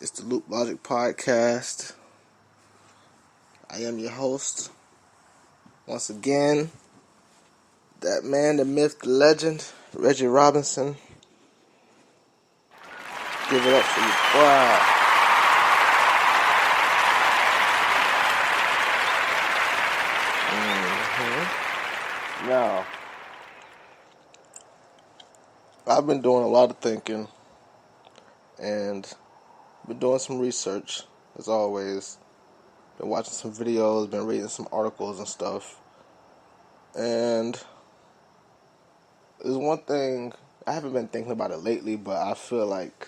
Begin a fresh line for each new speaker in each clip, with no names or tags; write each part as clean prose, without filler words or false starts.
It's the Loop Logic Podcast. I am your host. Once again, that man, the myth, the legend, Reggie Robinson. Give it up for you. Wow. Now, I've been doing a lot of thinking and been doing some research, as always. Been watching some videos, been reading some articles and stuff. And there's one thing, I haven't been thinking about it lately, but I feel like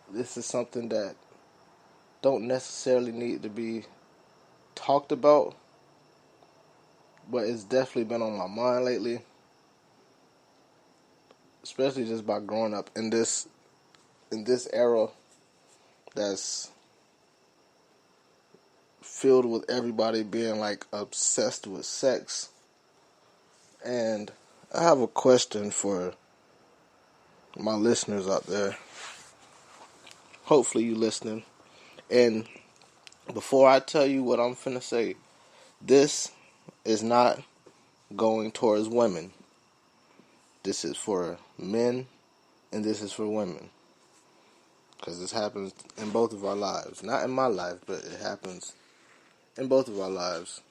this is something that don't necessarily need to be talked about, but it's definitely been on my mind lately, especially just by growing up in this era that's filled with everybody being like obsessed with sex. And I have a question for my listeners out there. Hopefully you listening. And before I tell you what I'm finna say, this is not going towards women. This is for men and this is for women. Because this happens in both of our lives. Not in my life, but it happens in both of our lives.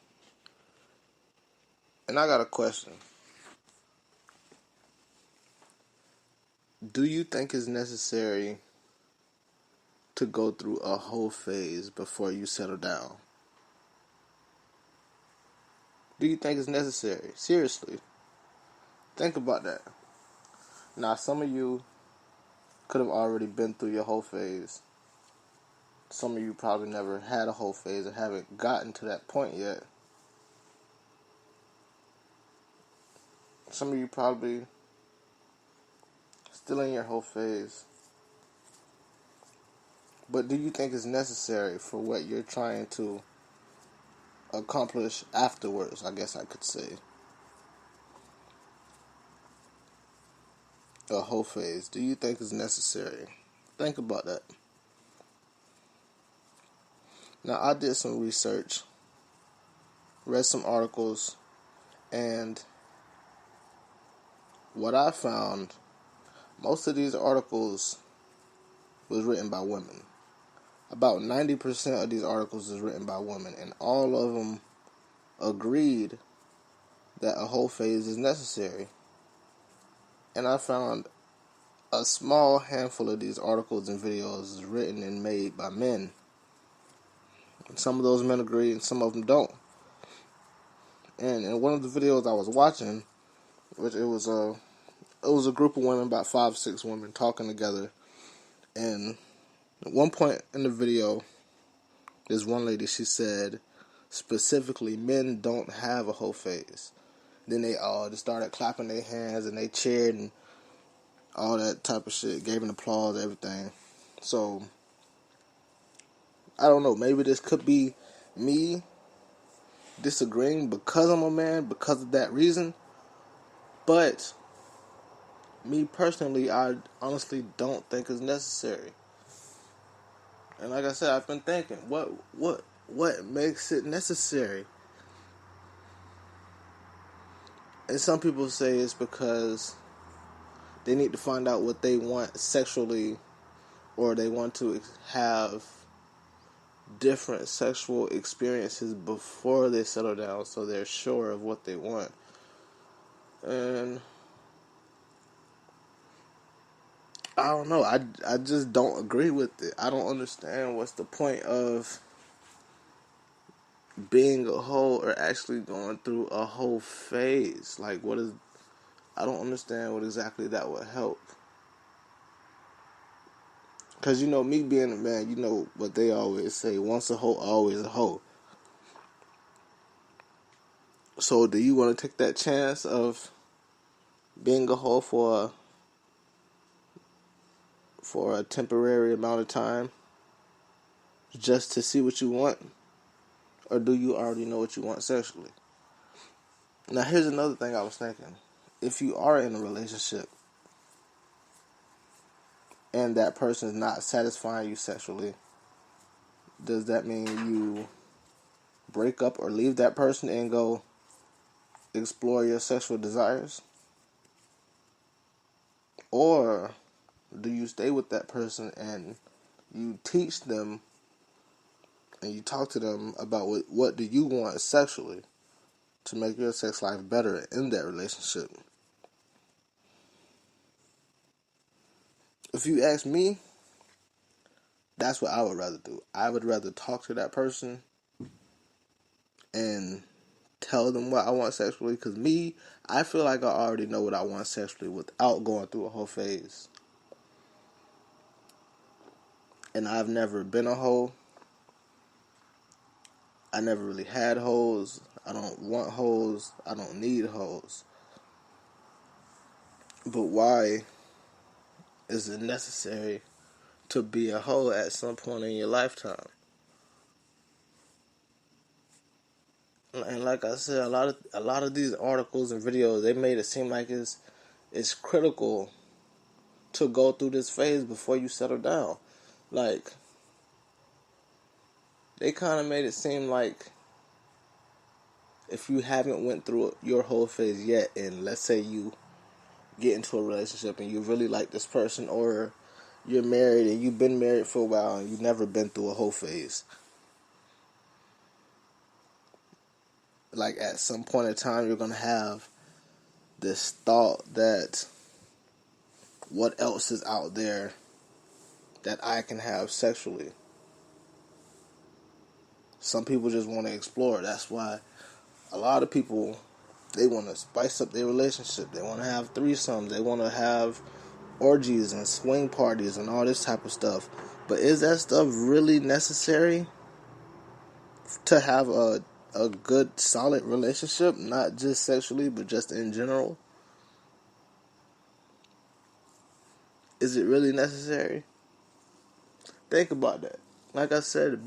And I got a question. Do you think it's necessary to go through a whole phase before you settle down? Do you think it's necessary? Seriously. Think about that. Now, some of you could have already been through your whole phase. Some of you probably never had a whole phase or haven't gotten to that point yet. Some of you probably still in your whole phase. But do you think it's necessary for what you're trying to accomplish afterwards, I guess I could say? A whole phase. Do you think it's necessary? Think about that. Now, I did some research, read some articles, and what I found, most of these articles was written by women. About 90% of these articles is written by women, and all of them agreed that a whole phase is necessary. And I found a small handful of these articles and videos is written and made by men. And some of those men agree and some of them don't. And in one of the videos I was watching, which it was a group of women, about 5-6 women talking together. And at one point in the video, this one lady, she said, specifically, men don't have a whole phase. Then they all just started clapping their hands and they cheered and all that type of shit, gave an applause, everything. So, I don't know, maybe this could be me disagreeing because I'm a man, because of that reason. But, me personally, I honestly don't think it's necessary. And like I said, I've been thinking, what makes it necessary? And some people say it's because they need to find out what they want sexually, or they want to have different sexual experiences before they settle down, so they're sure of what they want. And I don't know, I just don't agree with it. I don't understand what's the point of being a hoe or actually going through a whole phase. Like, I don't understand what exactly that would help. Because, me being a man, you know what they always say, once a hoe, always a hoe. So, do you want to take that chance of being a hoe for a temporary amount of time just to see what you want? Or do you already know what you want sexually? Now, here's another thing I was thinking. If you are in a relationship, and that person is not satisfying you sexually, does that mean you break up or leave that person and go explore your sexual desires? Or do you stay with that person and you teach them and you talk to them about what do you want sexually to make your sex life better in that relationship? If you ask me, that's what I would rather do. I would rather talk to that person and tell them what I want sexually, because I feel like I already know what I want sexually without going through a whole phase. And I've never been a hoe. I never really had hoes. I don't want hoes. I don't need hoes. But why is it necessary to be a hoe at some point in your lifetime? And like I said, a lot of these articles and videos, they made it seem like it's critical to go through this phase before you settle down. Like, they kind of made it seem like if you haven't went through your whole phase yet, and let's say you get into a relationship and you really like this person, or you're married and you've been married for a while and you've never been through a whole phase, like at some point in time you're gonna have this thought that what else is out there that I can have sexually. Some people just want to explore. That's why a lot of people, they want to spice up their relationship. They want to have threesomes. They want to have orgies and swing parties and all this type of stuff. But is that stuff really necessary to have a good, solid relationship? Not just sexually, but just in general? Is it really necessary? Think about that. Like I said,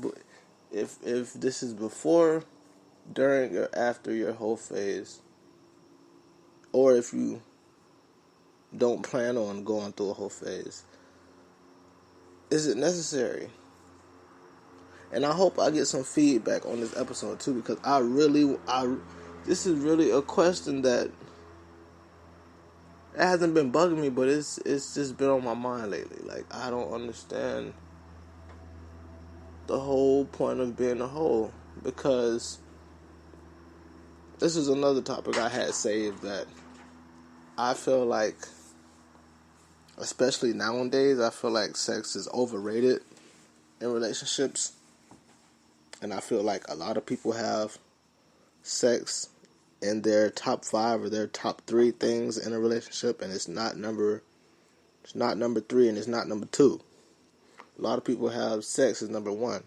if this is before, during, or after your whole phase, or if you don't plan on going through a whole phase, is it necessary? And I hope I get some feedback on this episode too, because this is really a question that it hasn't been bugging me, but it's just been on my mind lately. Like, I don't understand the whole point of being a hoe, because this is another topic I had saved that I feel like, especially nowadays, I feel like sex is overrated in relationships. And I feel like a lot of people have sex in their top 5 or their top 3 things in a relationship, and it's not number 3 and it's not number 2. A lot of people have sex as number 1.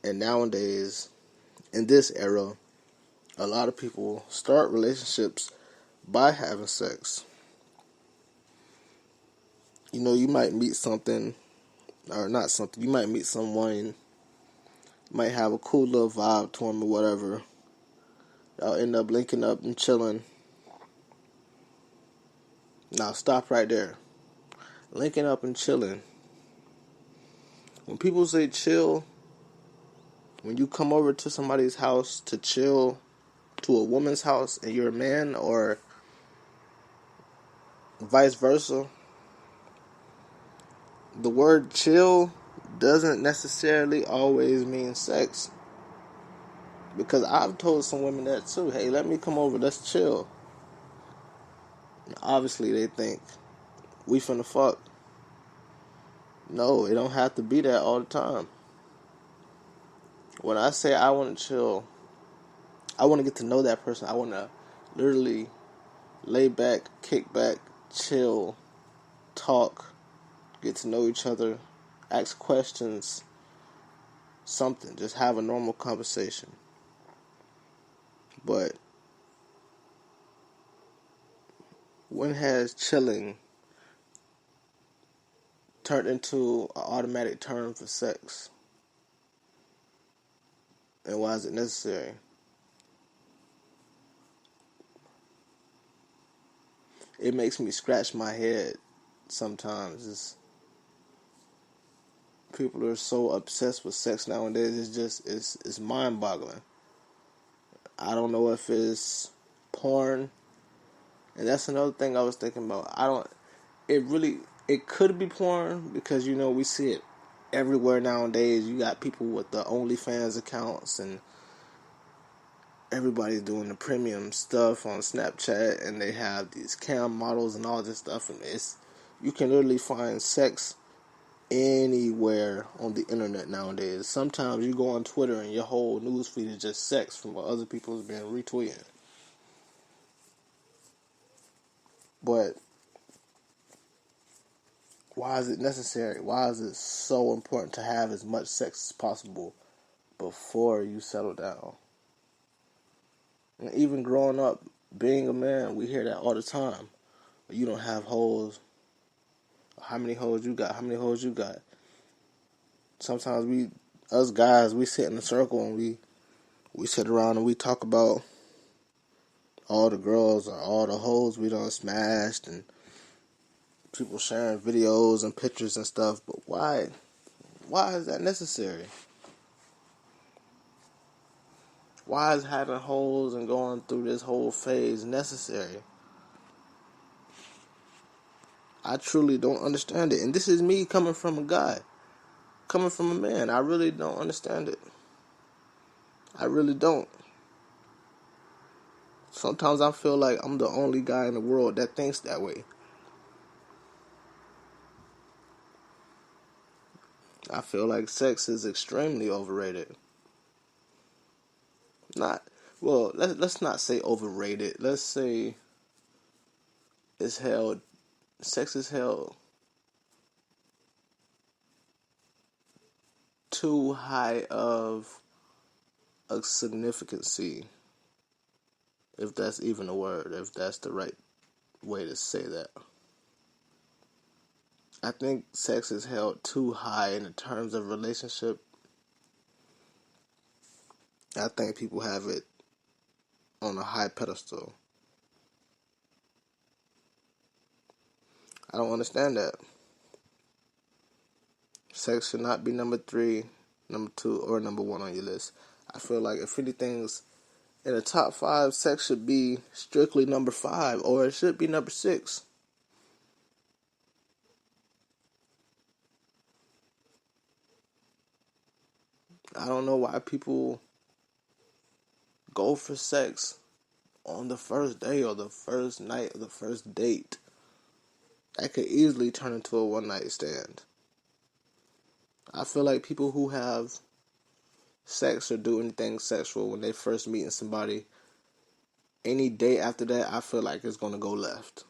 And nowadays, in this era, a lot of people start relationships by having sex. You know, you might meet something, or not something, you might meet someone, might have a cool little vibe to them or whatever. Y'all end up linking up and chilling. Now stop right there. Linking up and chilling. When people say chill, when you come over to somebody's house to chill, to a woman's house and you're a man, or vice versa, the word chill doesn't necessarily always mean sex. Because I've told some women that too. Hey, let me come over, let's chill. And obviously they think we finna fuck. No, it don't have to be that all the time. When I say I want to chill, I want to get to know that person. I want to literally lay back, kick back, chill, talk, get to know each other, ask questions, something. Just have a normal conversation. But when has chilling turned into an automatic term for sex? And why is it necessary? It makes me scratch my head sometimes. People are so obsessed with sex nowadays. It's mind boggling. I don't know if it's porn, and that's another thing I was thinking about. It could be porn because we see it everywhere nowadays. You got people with the OnlyFans accounts, and everybody's doing the premium stuff on Snapchat, and they have these cam models and all this stuff, and you can literally find sex anywhere on the internet nowadays. Sometimes you go on Twitter and your whole news feed is just sex from what other people have been retweeting. But why is it necessary? Why is it so important to have as much sex as possible before you settle down? And even growing up, being a man, we hear that all the time. You don't have hoes. How many hoes you got? How many hoes you got? Sometimes us guys, we sit in a circle and we sit around and we talk about all the girls or all the hoes we done smashed, and people sharing videos and pictures and stuff. But why is that necessary? Why is having hoes and going through this whole phase necessary? I truly don't understand it. And this is me coming from a guy, coming from a man. I really don't understand it. I really don't. Sometimes I feel like I'm the only guy in the world that thinks that way. I feel like sex is extremely overrated. Let's not say overrated. Let's say sex is held too high of a significancy, if that's even a word, if that's the right way to say that. I think sex is held too high in the terms of relationship. I think people have it on a high pedestal. I don't understand that. Sex should not be number 3, number 2, or number 1 on your list. I feel like if anything's in the top 5, sex should be strictly number 5, or it should be number 6. I don't know why people go for sex on the first day or the first night or the first date. That could easily turn into a one-night stand. I feel like people who have sex or do anything sexual when they first meeting somebody, any day after that, I feel like it's going to go left.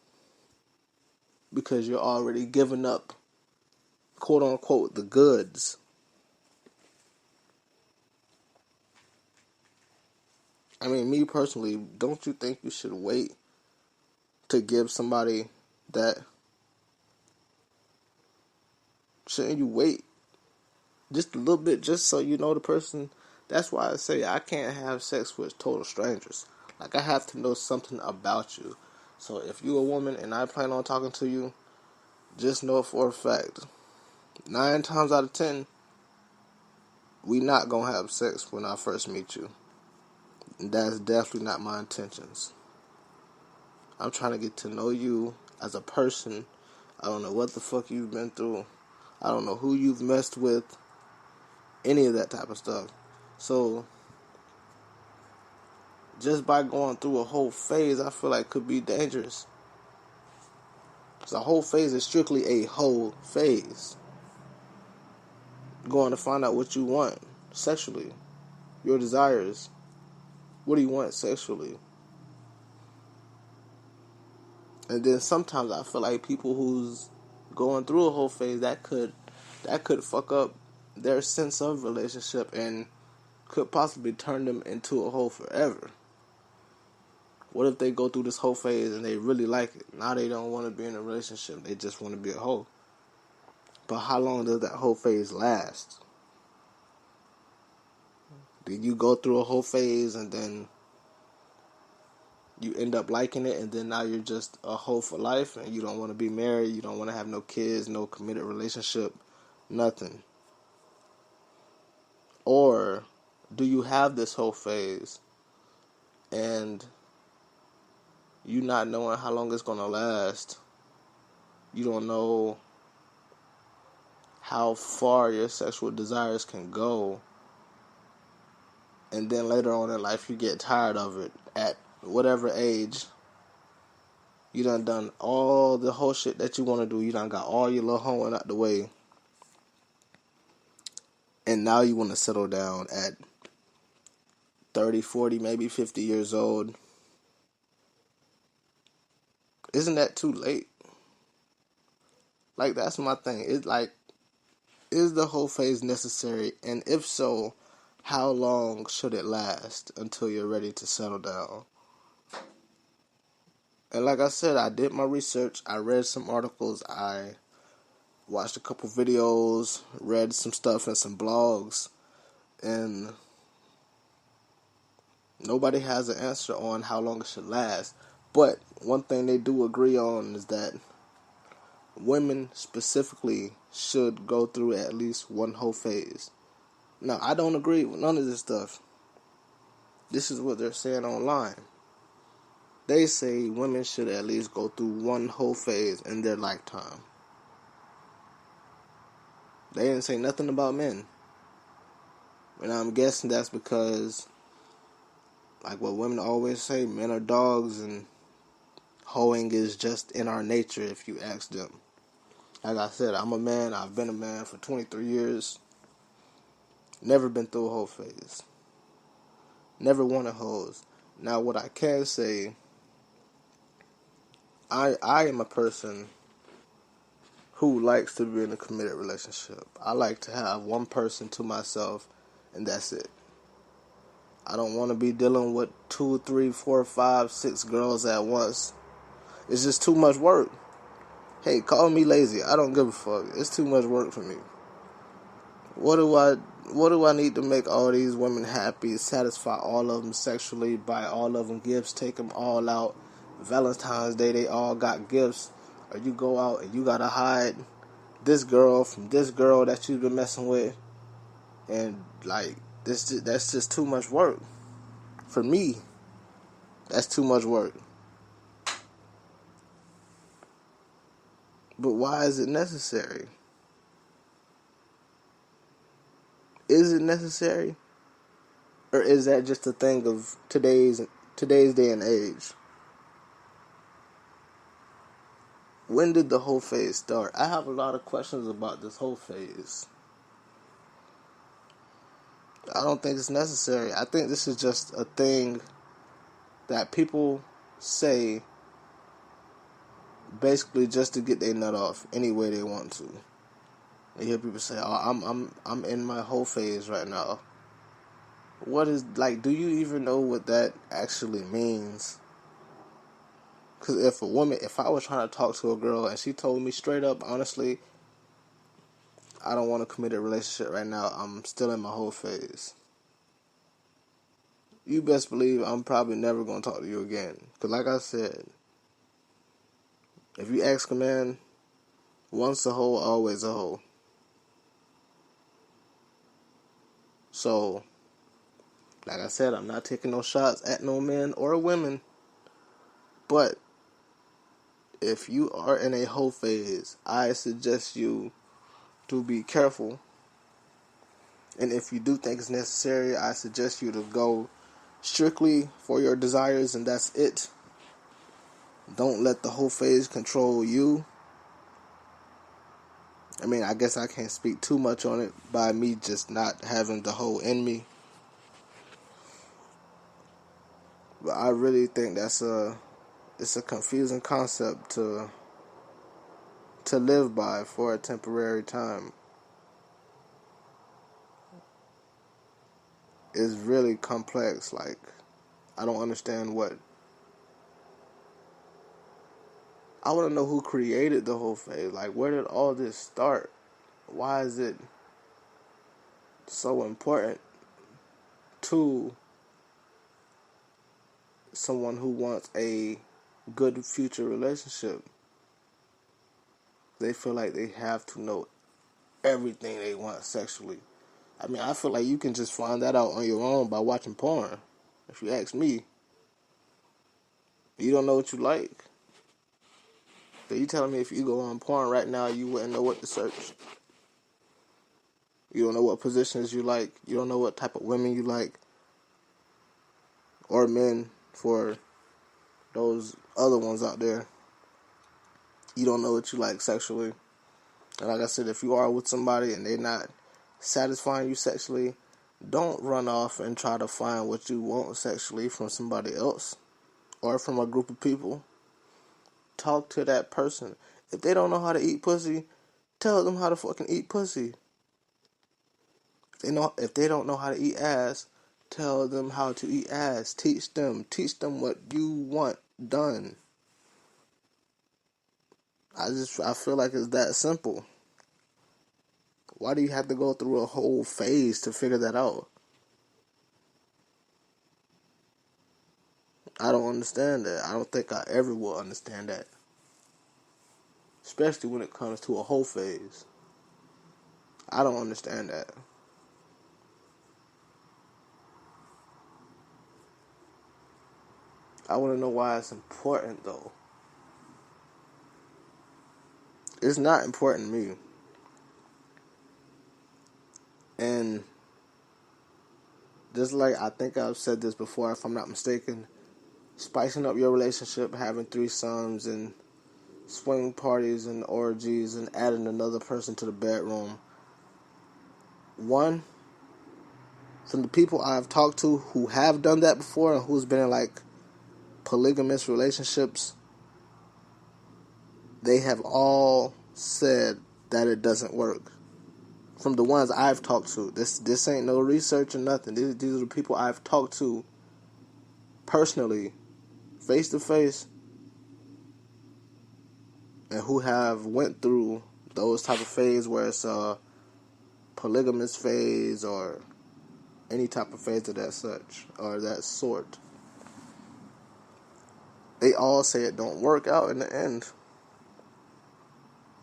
Because you're already giving up, quote unquote, the goods. I mean, me personally, don't you think you should wait to give somebody that? Shouldn't you wait just a little bit just so you know the person? That's why I say I can't have sex with total strangers. Like, I have to know something about you. So if you're a woman and I plan on talking to you, just know for a fact, 9 times out of 10, we not gonna have sex when I first meet you. And that's definitely not my intentions. I'm trying to get to know you as a person. I don't know what the fuck you've been through. I don't know who you've messed with. Any of that type of stuff. So, just by going through a whole phase, I feel like could be dangerous. Because a whole phase is strictly a whole phase. Going to find out what you want sexually. Your desires. What do you want sexually? And then sometimes I feel like people who's going through a whole phase, that could fuck up their sense of relationship and could possibly turn them into a hoe forever. What if they go through this whole phase and they really like it? Now they don't want to be in a relationship. They just want to be a hoe. But how long does that whole phase last? Did you go through a whole phase and then you end up liking it, and then now you're just a hoe for life, and you don't want to be married, you don't want to have no kids, no committed relationship, nothing? Or do you have this whole phase, and you not knowing how long it's going to last, you don't know how far your sexual desires can go, and then later on in life you get tired of it at whatever age. You done all the whole shit that you want to do. You done got all your little hoeing out the way. And now you want to settle down at 30, 40, maybe 50 years old. Isn't that too late? Like, that's my thing. It's like, is the whole phase necessary? And if so, how long should it last until you're ready to settle down? And like I said, I did my research. I read some articles. I watched a couple videos, read some stuff and some blogs. And nobody has an answer on how long it should last. But one thing they do agree on is that women specifically should go through at least one whole phase. Now, I don't agree with none of this stuff. This is what they're saying online. They say women should at least go through one whole phase in their lifetime. They didn't say nothing about men. And I'm guessing that's because, like what women always say, men are dogs and hoeing is just in our nature if you ask them. Like I said, I'm a man. I've been a man for 23 years. Never been through a whole phase. Never wanted hoes. Now, what I can say, I am a person who likes to be in a committed relationship. I like to have one person to myself, and that's it. I don't want to be dealing with 2, 3, 4, 5, 6 girls at once. It's just too much work. Hey, call me lazy. I don't give a fuck. It's too much work for me. What do I need to make all these women happy, satisfy all of them sexually, buy all of them gifts, take them all out? Valentine's Day, they all got gifts. Or you go out and you gotta hide this girl from this girl that you've been messing with. And, like, that's just too much work. For me, that's too much work. But why is it necessary? Is it necessary? Or is that just a thing of today's day and age? When did the whole phase start? I have a lot of questions about this whole phase. I don't think it's necessary. I think this is just a thing that people say basically just to get their nut off any way they want to. You hear people say, "Oh, I'm in my whole phase right now." What is, like, do you even know what that actually means? Because if I was trying to talk to a girl and she told me straight up, honestly, I don't want to commit a relationship right now, I'm still in my whole phase, you best believe I'm probably never going to talk to you again. Because like I said, if you ask a man, once a hoe, always a hoe. So, like I said, I'm not taking no shots at no men or women. But if you are in a hoe phase, I suggest you to be careful. And if you do think it's necessary, I suggest you to go strictly for your desires, and that's it. Don't let the whole phase control you. I mean, I guess I can't speak too much on it by me just not having the whole in me. But I really think it's a confusing concept to live by for a temporary time. It's really complex. Like, I don't understand I want to know who created the whole phase. Like, where did all this start? Why is it so important to someone who wants a good future relationship, they feel like they have to know everything they want sexually. I mean, I feel like you can just find that out on your own by watching porn. If you ask me, you don't know what you like. So you telling me if you go on porn right now, you wouldn't know what to search? You don't know what positions you like. You don't know what type of women you like. Or men, for those other ones out there. You don't know what you like sexually. And like I said, if you are with somebody and they're not satisfying you sexually, don't run off and try to find what you want sexually from somebody else or from a group of people. Talk to that person. If they don't know how to eat pussy, tell them how to fucking eat pussy. If they don't know how to eat ass, tell them how to eat ass. Teach them what you want done. I feel like it's that simple. Why do you have to go through a whole phase to figure that out? I don't understand that. I don't think I ever will understand that. Especially when it comes to a whole phase. I don't understand that. I want to know why it's important, though. It's not important to me. And just like I think I've said this before, if I'm not mistaken, spicing up your relationship, having threesomes and swing parties and orgies and adding another person to the bedroom. One, from the people I've talked to who have done that before and who's been in like polygamous relationships, they have all said that it doesn't work. From the ones I've talked to, this ain't no research or nothing. These are the people I've talked to personally, face to face, and who have went through those type of phase where it's a polygamous phase or any type of phase of that such or that sort. They all say it don't work out in the end.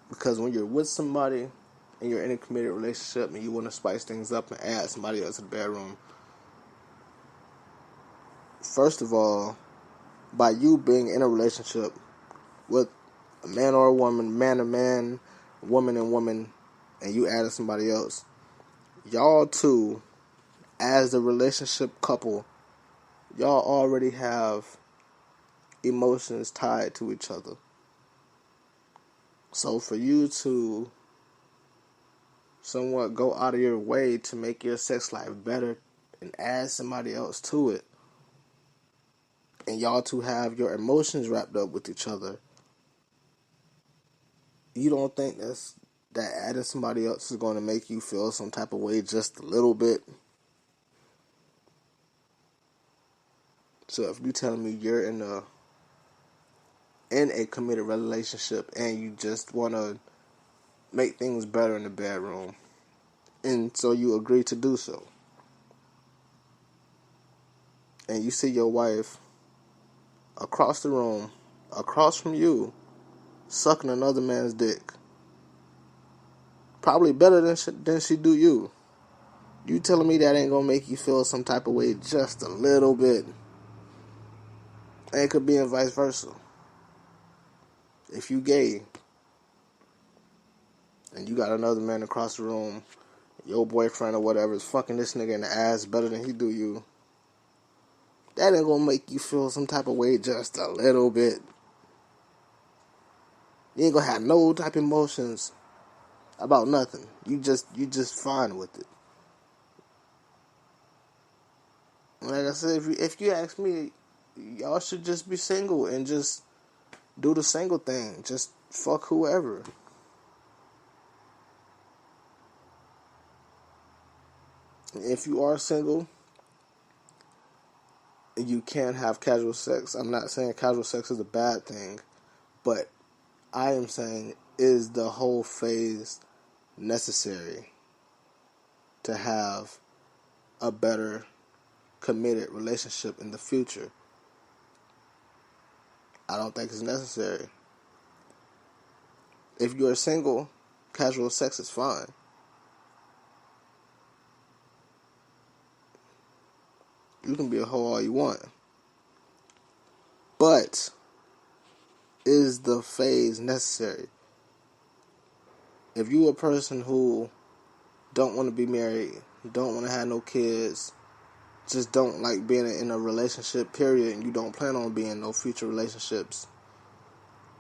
Because when you're with somebody and you're in a committed relationship and you want to spice things up and add somebody else to the bedroom, first of all, by you being in a relationship with a man or a woman, man and man, woman and woman, and you added somebody else, y'all two, as the relationship couple, y'all already have emotions tied to each other. So for you to somewhat go out of your way to make your sex life better and add somebody else to it, and y'all two have your emotions wrapped up with each other, you don't think that adding somebody else is going to make you feel some type of way just a little bit? So if you're telling me you're in a committed relationship and you just want to make things better in the bedroom, and so you agree to do so, and you see your wife across the room, across from you, sucking another man's dick, probably better than she do you. You telling me that ain't gonna make you feel some type of way just a little bit? And it could be in vice versa. If you gay and you got another man across the room, your boyfriend or whatever is fucking this nigga in the ass better than he do you, that ain't gonna make you feel some type of way just a little bit. You ain't gonna have no type of emotions about nothing. You just fine with it. Like I said, if you ask me, y'all should just be single and just do the single thing. Just fuck whoever. If you are single, you can have casual sex. I'm not saying casual sex is a bad thing, but I am saying, is the whole phase necessary to have a better committed relationship in the future? I don't think it's necessary. If you're single, casual sex is fine. You can be a hoe all you want. But is the phase necessary? If you a person who don't want to be married, don't want to have no kids, just don't like being in a relationship, period, and you don't plan on being in no future relationships,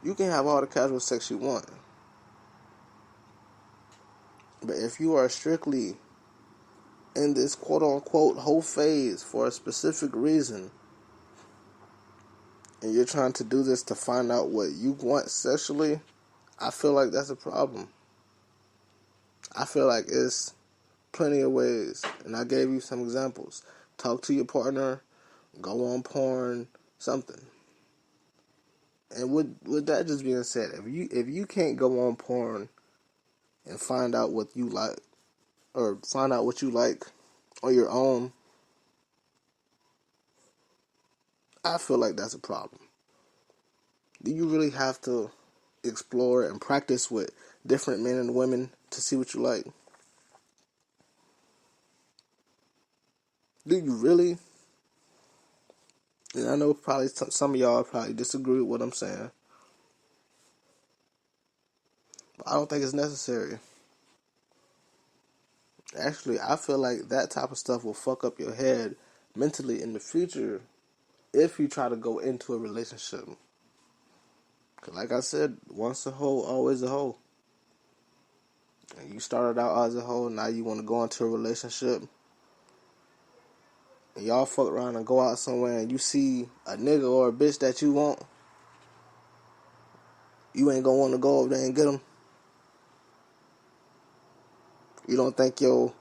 you can have all the casual sex you want. But if you are strictly in this quote-unquote whole phase for a specific reason, and you're trying to do this to find out what you want sexually, I feel like that's a problem. I feel like it's plenty of ways, and I gave you some examples. Talk to your partner, go on porn, something. And with that just being said, if you can't go on porn and find out what you like, or find out what you like on your own, I feel like that's a problem. Do you really have to explore and practice with different men and women to see what you like? Do you really? And I know probably some of y'all probably disagree with what I'm saying, but I don't think it's necessary. Actually, I feel like that type of stuff will fuck up your head mentally in the future if you try to go into a relationship. Cause like I said, once a hoe, always a hoe. And you started out as a hoe, now you want to go into a relationship. And y'all fuck around and go out somewhere and you see a nigga or a bitch that you want. You ain't gonna want to go over there and get them. You don't think your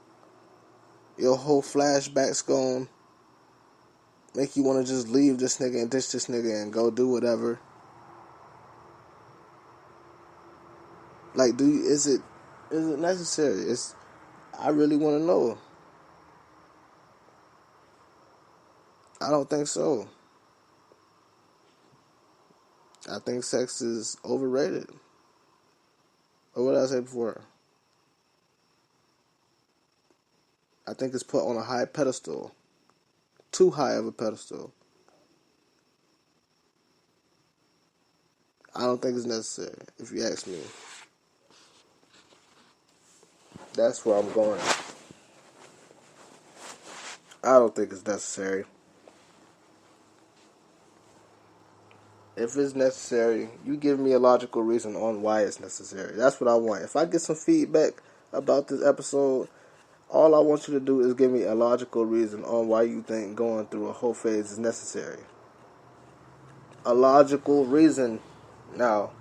whole flashback's gonna make you want to just leave this nigga and ditch this nigga and go do whatever. Like, is it necessary? I really want to know. I don't think so. I think sex is overrated. Or what did I say before? I think it's put on a high pedestal. Too high of a pedestal. I don't think it's necessary, if you ask me. That's where I'm going. I don't think it's necessary. If it's necessary, you give me a logical reason on why it's necessary. That's what I want. If I get some feedback about this episode, all I want you to do is give me a logical reason on why you think going through a whole phase is necessary. A logical reason. Now,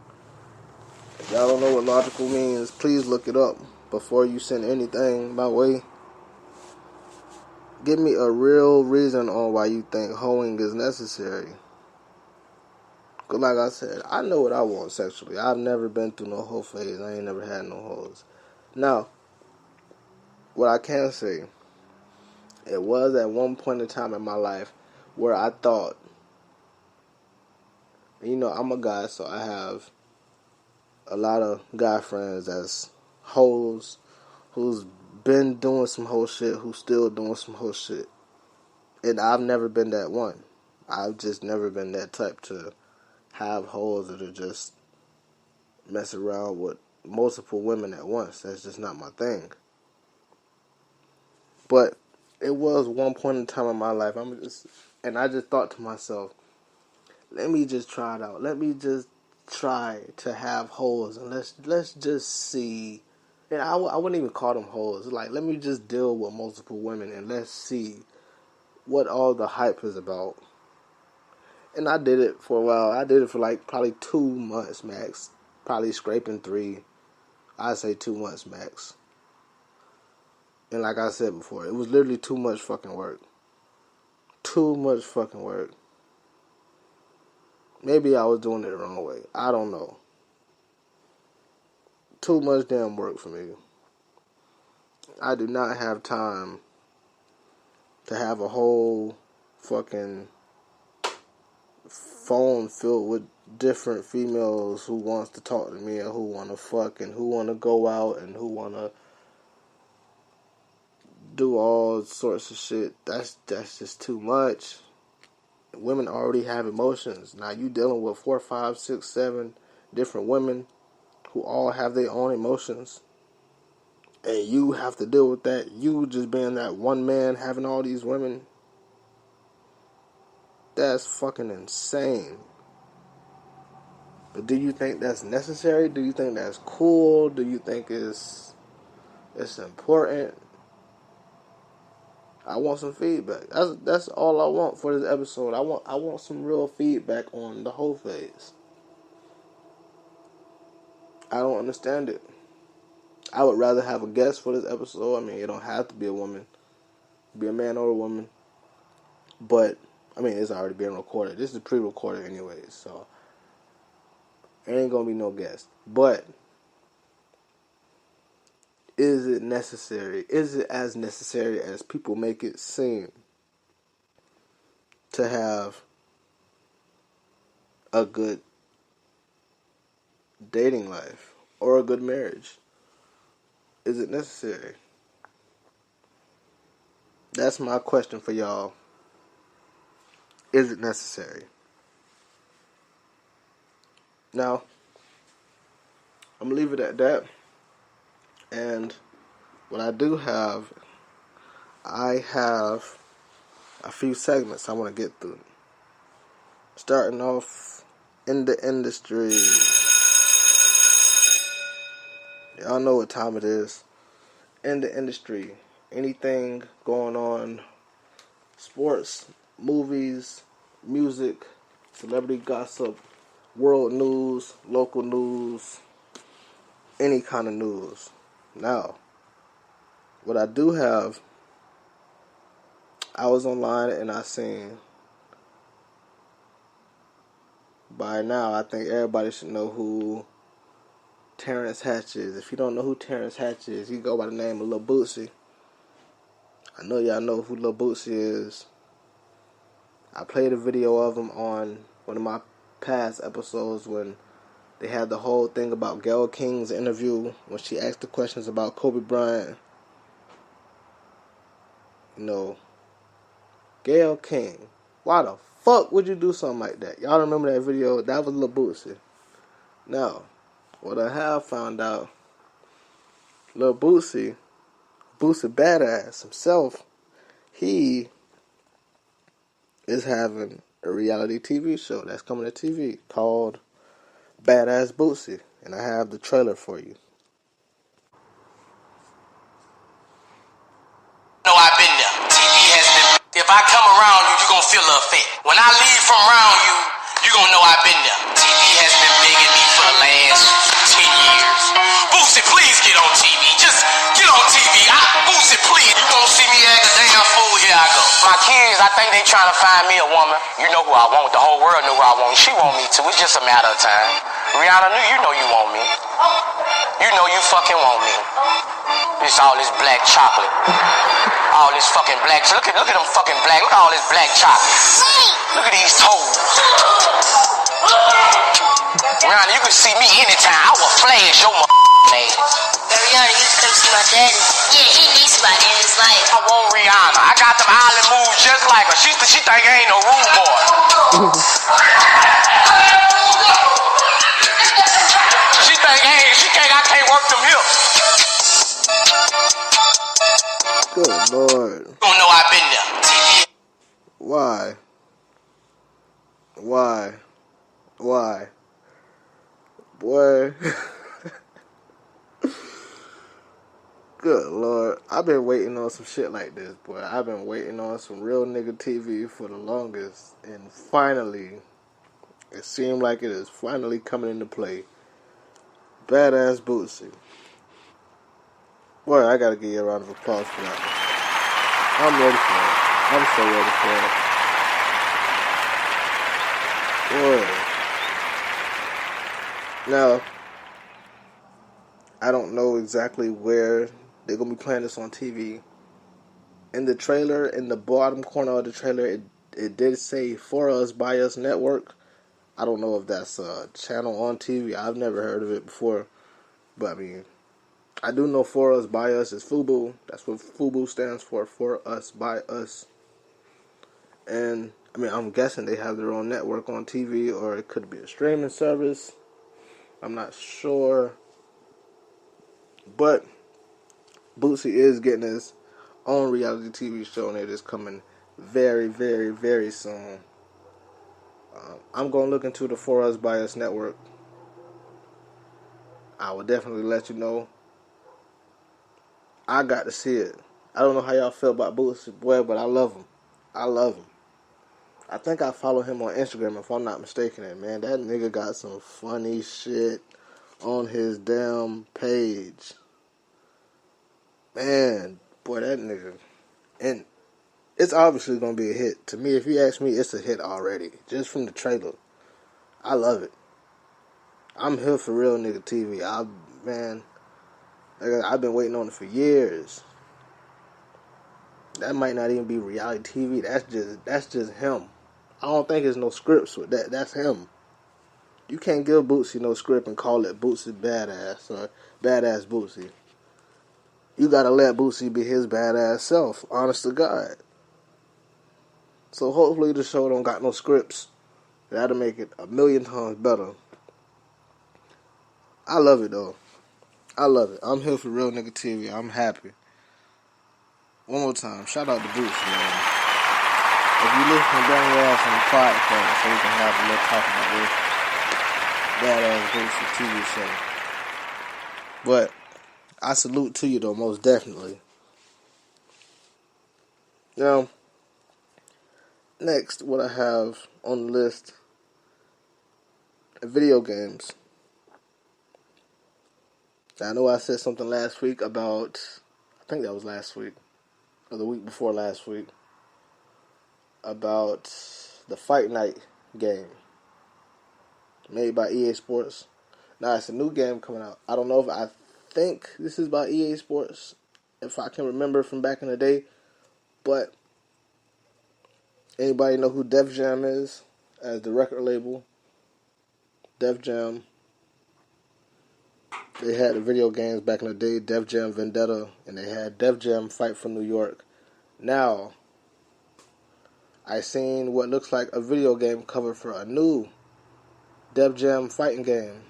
if y'all don't know what logical means, please look it up before you send anything my way. Give me a real reason on why you think hoeing is necessary. Because like I said, I know what I want sexually. I've never been through no hoe phase. I ain't never had no hoes. Now, what I can say, it was at one point in time in my life where I thought, you know, I'm a guy, so I have a lot of guy friends that's hoes, who's been doing some whole shit, who's still doing some whole shit. And I've never been that one. I've just never been that type to have hoes that are just mess around with multiple women at once. That's just not my thing. But it was one point in time in my life, and I just thought to myself, let me just try it out. Let me just try to have hoes, and let's just see. And I wouldn't even call them hoes. Like, let me just deal with multiple women, and let's see what all the hype is about. And I did it for a while. I did it for like probably 2 months max. Probably scraping 3. I'd say 2 months max. And like I said before, it was literally too much fucking work. Too much fucking work. Maybe I was doing it the wrong way. I don't know. Too much damn work for me. I do not have time to have a whole fucking phone filled with different females who wants to talk to me and who want to fuck and who want to go out and who want to do all sorts of shit. That's just too much. Women already have emotions. Now you dealing with 4, 5, 6, 7 different women who all have their own emotions. And you have to deal with that. You just being that one man having all these women. That's fucking insane. But do you think that's necessary? Do you think that's cool? Do you think it's important? I want some feedback. That's all I want for this episode. I want some real feedback on the whole phase. I don't understand it. I would rather have a guest for this episode. I mean, it don't have to be a woman. Be a man or a woman. But, I mean, it's already being recorded. This is pre-recorded anyways, so there ain't gonna be no guest. But is it necessary? Is it as necessary as people make it seem to have a good dating life or a good marriage? Is it necessary? That's my question for y'all. Is it necessary? Now, I'm going to leave it at that. And what I do have, I have a few segments I want to get through. Starting off in the industry. Y'all know what time it is. In the industry. Anything going on. Sports, movies, music, celebrity gossip, world news, local news, any kind of news. Now, what I do have, I was online and I seen, by now I think everybody should know who Terrence Hatch is. If you don't know who Terrence Hatch is, he go by the name of Lil Boosie. I know y'all know who Lil Boosie is. I played a video of him on one of my past episodes when they had the whole thing about Gayle King's interview when she asked the questions about Kobe Bryant. You know, Gayle King, why the fuck would you do something like that? Y'all remember that video? That was Lil Boosie. Now, what I have found out, Lil Boosie Badass himself, he is having a reality TV show that's coming to TV called Badass Boosie. And I have the trailer for you.
No, I've been there. TV has been. If I come around you, you're gonna feel the effect. When I leave from around you, you're gonna know I've been there. TV has been begging me for the last 10 years. Boosie, please get on TV. Just get on TV. Boosie, please. You won't see me act a damn fool. Here I go. My kids, I think they trying to find me a woman. You know who I want. The whole world know who I want. She want me too. It's just a matter of time. Rihanna, you know you want me. You know you fucking want me. It's all this black chocolate. All this fucking black. Look at them fucking black. Look at all this black chocolate. Look at these toes. Rihanna, you can see me anytime. I will flash your ass.
Rihanna used to come see my daddy. Yeah, he needs somebody in his life.
I want Rihanna. I got them island moves just like her. She think I ain't no rude boy. She think I can't work them hips.
Good Lord.
You don't know I've been there.
Why? Boy. Good Lord. I've been waiting on some shit like this, boy. I've been waiting on some real nigga TV for the longest. And finally, it seemed like it is finally coming into play. Badass Boosie. Boy, I gotta give you a round of applause for that. I'm ready for it. I'm so ready for it. Boy. Now, I don't know exactly where they're gonna be playing this on TV. In the trailer, in the bottom corner of the trailer, it did say For Us, By Us Network. I don't know if that's a channel on TV. I've never heard of it before. But, I mean, I do know For Us By Us is FUBU. That's what FUBU stands for Us By Us. And, I mean, I'm guessing they have their own network on TV, or it could be a streaming service. I'm not sure. But Boosie is getting his own reality TV show, and it is coming very, very, very soon. I'm going to look into the For Us By Us network. I will definitely let you know. I got to see it. I don't know how y'all feel about Boosie, boy, but I love him. I love him. I think I follow him on Instagram, if I'm not mistaken. And man, that nigga got some funny shit on his damn page. Man, boy, that nigga. And it's obviously going to be a hit. To me, if you ask me, it's a hit already. Just from the trailer. I love it. I'm here for real nigga TV. I've been waiting on it for years. That might not even be reality TV. That's just him. I don't think there's no scripts with that. That's him. You can't give Boosie no script and call it Boosie Badass or Badass Boosie. You gotta let Boosie be his badass self, honest to God. So hopefully the show don't got no scripts. That'll make it 1,000,000 times better. I love it though. I love it. I'm here for real nigga TV. I'm happy. One more time, shout out to Boosie, man. If you listen, bring your ass on the podcast so we can have a little talk about this badass Boosie TV show. But I salute to you though, most definitely. Now, next, what I have on the list, video games. Now, I know I said something last week about, I think that was last week, or the week before last week, about the Fight Night game made by EA Sports. Now, it's a new game coming out. I don't know if I think this is by EA Sports, if I can remember from back in the day, but anybody know who Def Jam is as the record label? Def Jam. They had the video games back in the day, Def Jam Vendetta, and they had Def Jam Fight for New York. Now, I seen what looks like a video game cover for a new Def Jam fighting game.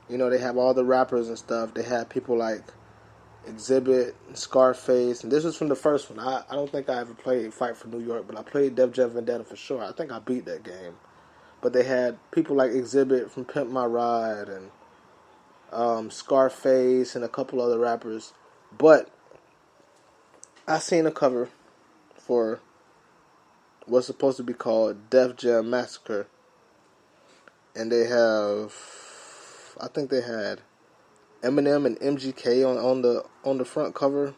You know, they have all the rappers and stuff. They have people like Exhibit, Scarface, and this was from the first one. I don't think I ever played Fight for New York, but I played Def Jam Vendetta for sure. I think I beat that game. But they had people like Exhibit from Pimp My Ride and Scarface and a couple other rappers. But I seen a cover for what's supposed to be called Def Jam Massacre, and they have, I think they had Eminem and MGK on the front cover.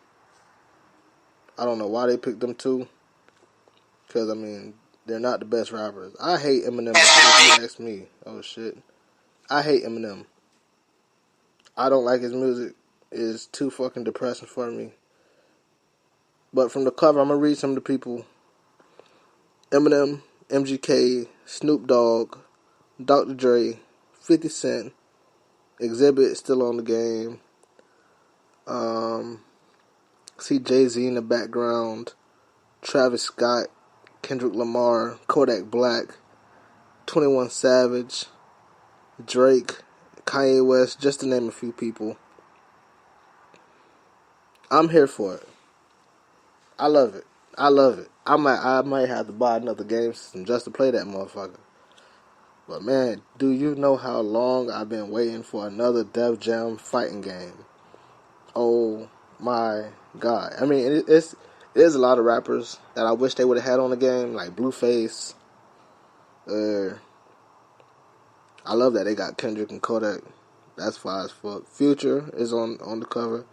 I don't know why they picked them two, because I mean they're not the best rappers. I hate Eminem. If you ask me, oh shit, I hate Eminem. I don't like his music. It's too fucking depressing for me. But from the cover, I'm going to read some of the people. Eminem, MGK, Snoop Dogg, Dr. Dre, 50 Cent, Exhibit still on the game. See Jay-Z in the background. Travis Scott, Kendrick Lamar, Kodak Black, 21 Savage, Drake, Kanye West, just to name a few people. I'm here for it. I love it. I love it. I might have to buy another game system just to play that motherfucker. But man, do you know how long I've been waiting for another Def Jam fighting game? Oh my God. I mean, it is a lot of rappers that I wish they would have had on the game, like Blueface. I love that they got Kendrick and Kodak. That's fire as fuck. Future is on the cover.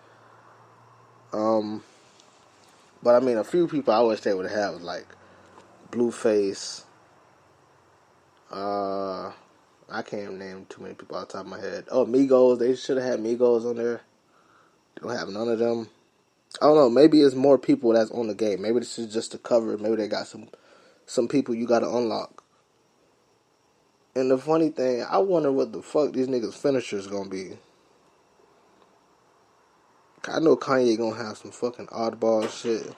But I mean, a few people I wish they would have was like Blueface. I can't even name too many people off the top of my head. Oh, Migos. They should have had Migos on there. They don't have none of them. I don't know. Maybe it's more people that's on the game. Maybe this is just a cover. Maybe they got some people you got to unlock. And the funny thing, I wonder what the fuck these niggas' finishers gonna be. I know Kanye gonna have some fucking oddball shit.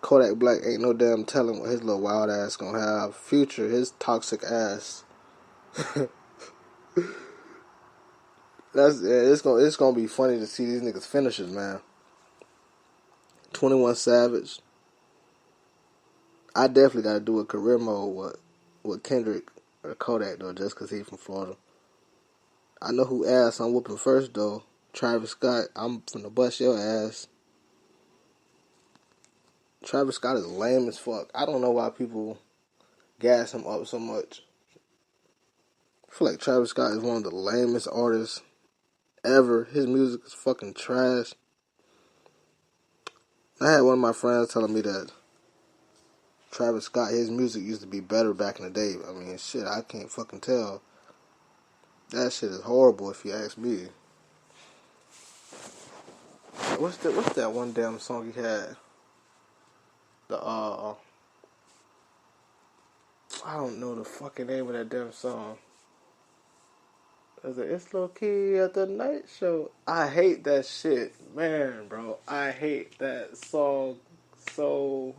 Kodak Black ain't no damn telling what his little wild ass gonna have. Future, his toxic ass. It's gonna be funny to see these niggas finishers, man. 21 Savage. I definitely gotta do a career mode with Kendrick or Kodak though, just cause he from Florida. I know who ass I'm whooping first though. Travis Scott, I'm finna bust your ass. Travis Scott is lame as fuck. I don't know why people gas him up so much. I feel like Travis Scott is one of the lamest artists ever. His music is fucking trash. I had one of my friends telling me that Travis Scott, his music used to be better back in the day. I mean, shit, I can't fucking tell. That shit is horrible if you ask me. What's that one damn song he had? I don't know the fucking name of that damn song. It's low key at the night show. I hate that shit, man, bro. I hate that song so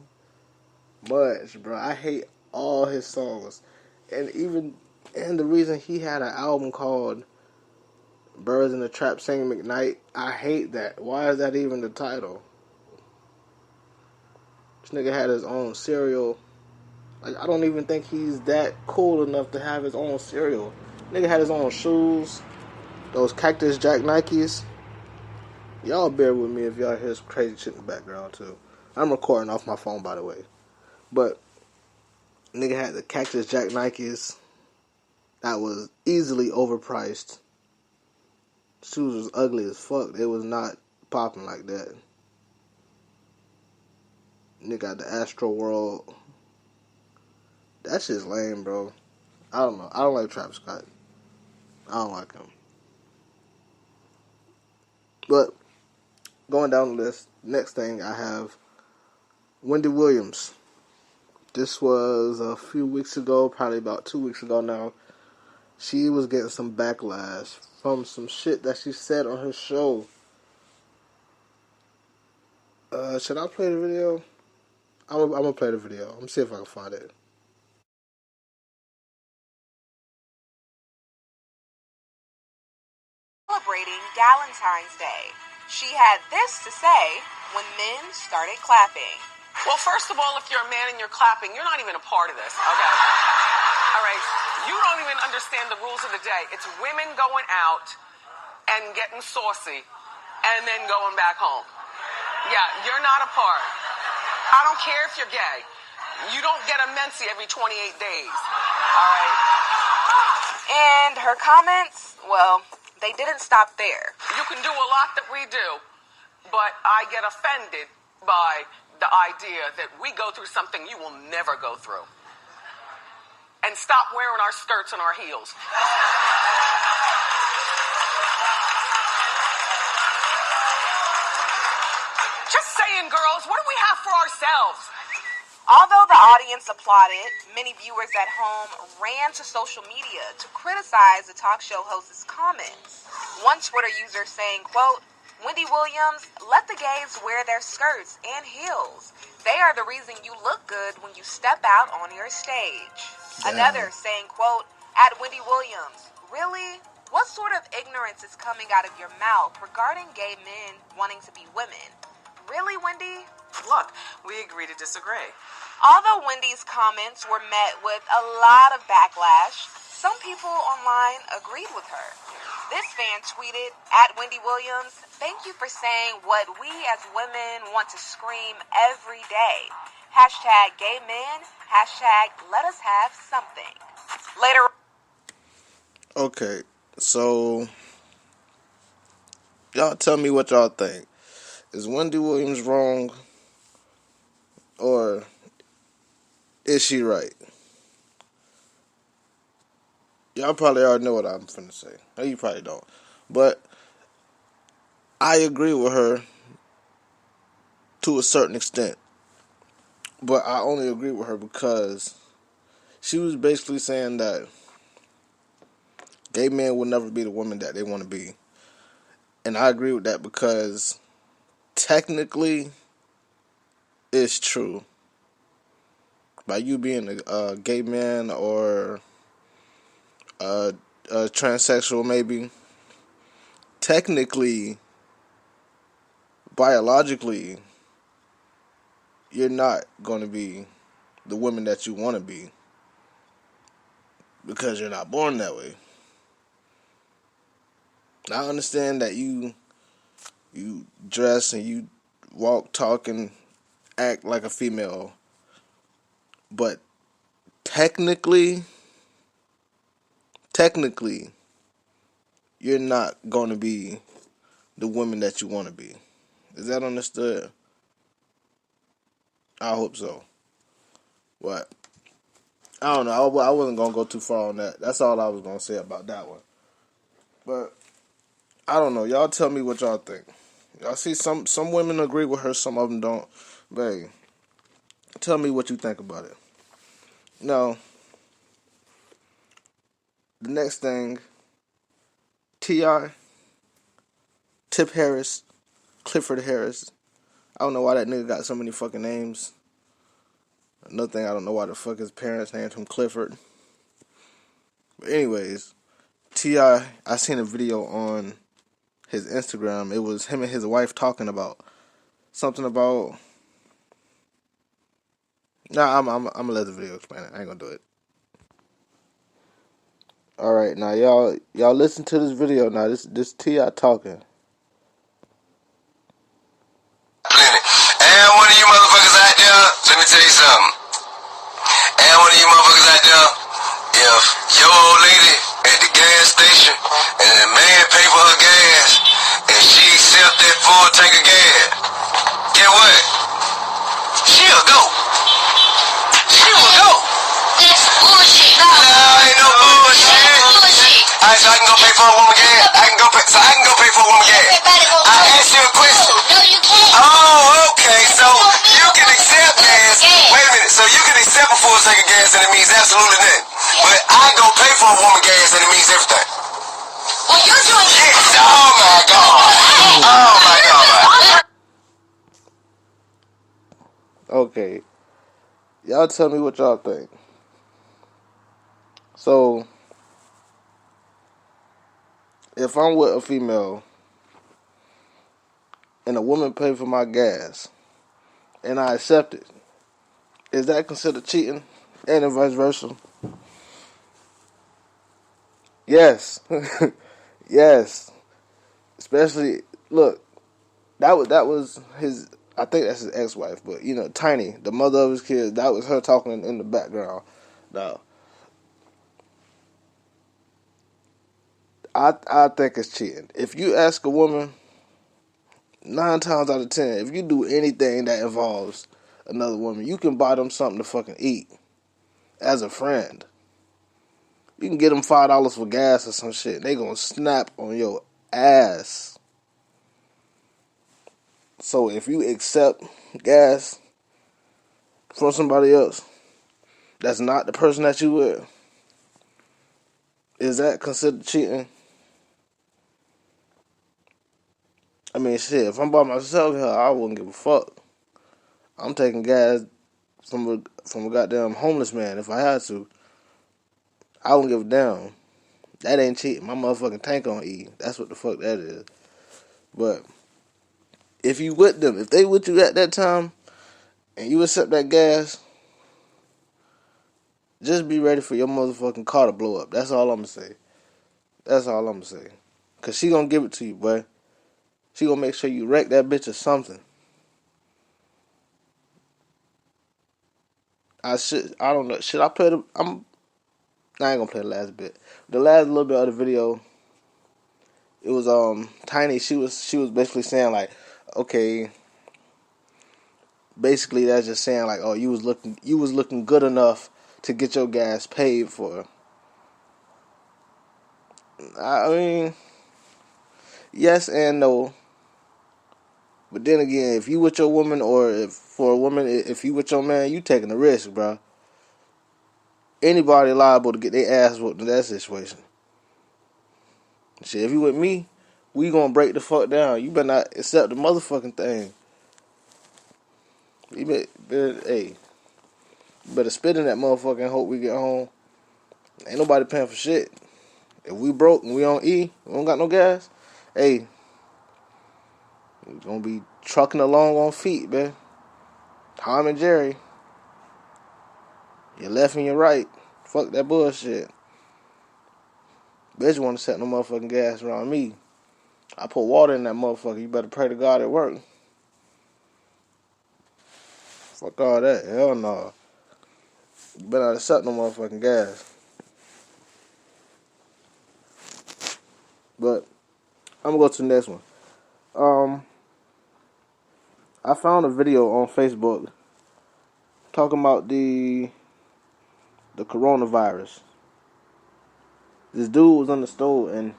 much, bro. I hate all his songs, and the reason he had an album called Birds in the Trap Singing McKnight. I hate that. Why is that even the title? This nigga had his own cereal. Like, I don't even think he's that cool enough to have his own cereal. Nigga had his own shoes. Those Cactus Jack Nikes. Y'all bear with me if y'all hear some crazy shit in the background too. I'm recording off my phone, by the way. But nigga had the Cactus Jack Nikes. That was easily overpriced. Shoes was ugly as fuck. They was not popping like that. Nigga got the Astro World. That shit's lame, bro. I don't know. I don't like Travis Scott. I don't like him. But going down the list, next thing I have Wendy Williams. This was a few weeks ago, probably about 2 weeks ago now. She was getting some backlash from some shit that she said on her show. Should I play the video? I'm gonna play the video. I'm gonna see if I can find it.
Celebrating Valentine's Day. She had this to say when men started clapping. Well, first of all, if you're a man and you're clapping, you're not even a part of this, okay? All right? You don't even understand the rules of the day. It's women going out and getting saucy and then going back home. Yeah, you're not a part. I don't care if you're gay. You don't get a menses every 28 days, all right? And her comments, well, they didn't stop there. You can do a lot that we do, but I get offended by the idea that we go through something you will never go through. And stop wearing our skirts and our heels. Just saying, girls, what do we have for ourselves? Although the audience applauded, many viewers at home ran to social media to criticize the talk show host's comments. One Twitter user saying, quote, Wendy Williams, let the gays wear their skirts and heels. They are the reason you look good when you step out on your stage. Damn. Another saying, quote, at Wendy Williams, really? What sort of ignorance is coming out of your mouth regarding gay men wanting to be women? Really, Wendy? Look, we agree to disagree. Although Wendy's comments were met with a lot of backlash, some people online agreed with her. This fan tweeted, at Wendy Williams, thank you for saying what we as women want to scream every day. Hashtag gay men, hashtag let us have something. Later.
Okay, so y'all tell me what y'all think. Is Wendy Williams wrong, or is she right? Y'all probably already know what I'm finna say. No, you probably don't. But I agree with her to a certain extent. But I only agree with her because she was basically saying that gay men will never be the woman that they want to be. And I agree with that because technically it's true. By you being a gay man or a transsexual maybe, technically, biologically, you're not going to be the woman that you want to be because you're not born that way. I understand that you dress and you walk, talk, and act like a female, but technically, you're not going to be the woman that you want to be. Is that understood? I hope so. But I don't know. I wasn't going to go too far on that. That's all I was going to say about that one. But I don't know. Y'all tell me what y'all think. Y'all see some women agree with her, some of them don't. Babe, tell me what you think about it. Now, the next thing, T.I., Tip Harris, Clifford Harris. I don't know why that nigga got so many fucking names. Another thing, I don't know why the fuck his parents named him Clifford. But anyways, T.I., I seen a video on his Instagram. It was him and his wife talking about something about... Nah, I'm gonna let the video explain it. I ain't gonna do it. Alright, now y'all listen to this video now. This T.I. talking.
And one of you motherfuckers out there, let me tell you something. And one of you motherfuckers out there, if your old lady at the gas station and the man pay for her gas and she accept that full tank of gas, get what? She'll go. She will go.
That's bullshit.
No, ain't no bullshit.
That's bullshit.
Alright, so I can go pay for a woman gas. I can go pay for a woman gas.
Everybody go.
I asked you a question.
No, you can't.
Oh, okay. So you can accept gas. Wait a minute. So you can accept a full tank of gas and it means absolutely nothing. But I go pay for a woman gas and it means everything.
Well, you're doing it.
Yes. Oh my God. Oh my God.
Okay. Y'all tell me what y'all think. So, if I'm with a female and a woman pay for my gas and I accept it, is that considered cheating? And vice versa? Yes. Yes. Especially, look, that was his, I think that's his ex-wife, but, you know, Tiny, the mother of his kids, that was her talking in the background. Now, I think it's cheating. If you ask a woman, 9 times out of 10, if you do anything that involves another woman, you can buy them something to fucking eat as a friend. You can get them $5 for gas or some shit. They gonna snap on your ass. So if you accept gas from somebody else that's not the person that you with, is that considered cheating? I mean, shit, if I'm by myself, hell, I wouldn't give a fuck. I'm taking gas from a goddamn homeless man if I had to. I wouldn't give a damn. That ain't cheating. My motherfucking tank on E. That's what the fuck that is. But if you with them, if they with you at that time, and you accept that gas, just be ready for your motherfucking car to blow up. That's all I'm gonna say. That's all I'm gonna say. Cause she gonna give it to you, boy. She gonna make sure you wreck that bitch or something. I don't know. Should I play the? I ain't gonna play the last bit. The last little bit of the video, it was Tiny. She was basically saying like, okay, basically that's just saying like, oh, you was looking good enough to get your gas paid for. I mean, yes and no. But then again, if you with your woman, or if for a woman, if you with your man, you taking a risk, bro. anybody liable to get their ass whooped in that situation. Shit, if you with me, we gonna break the fuck down. You better not accept the motherfucking thing. You better spit in that motherfucker and hope we get home. Ain't nobody paying for shit. If we broke and we on E, we don't got no gas, hey, we gonna be trucking along on feet, man. Tom and Jerry. Your left and your right. Fuck that bullshit. Bitch wanna set no motherfucking gas around me. I put water in that motherfucker. You better pray to God it work. Fuck all that. Hell no. You better not accept no motherfucking gas. But I'm gonna go to the next one. I found a video on Facebook talking about the coronavirus. This dude was on the store, and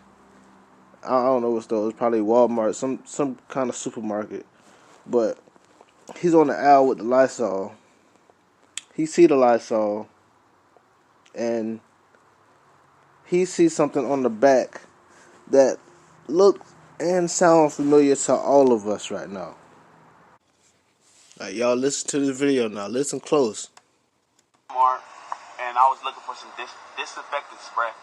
I don't know what store. It was probably Walmart, some kind of supermarket. But he's on the aisle with the Lysol. He see the Lysol, and he sees something on the back that looks and sounds familiar to all of us right now. Alright, y'all listen to this video now. Listen close.
And I was looking for some disinfectant spray.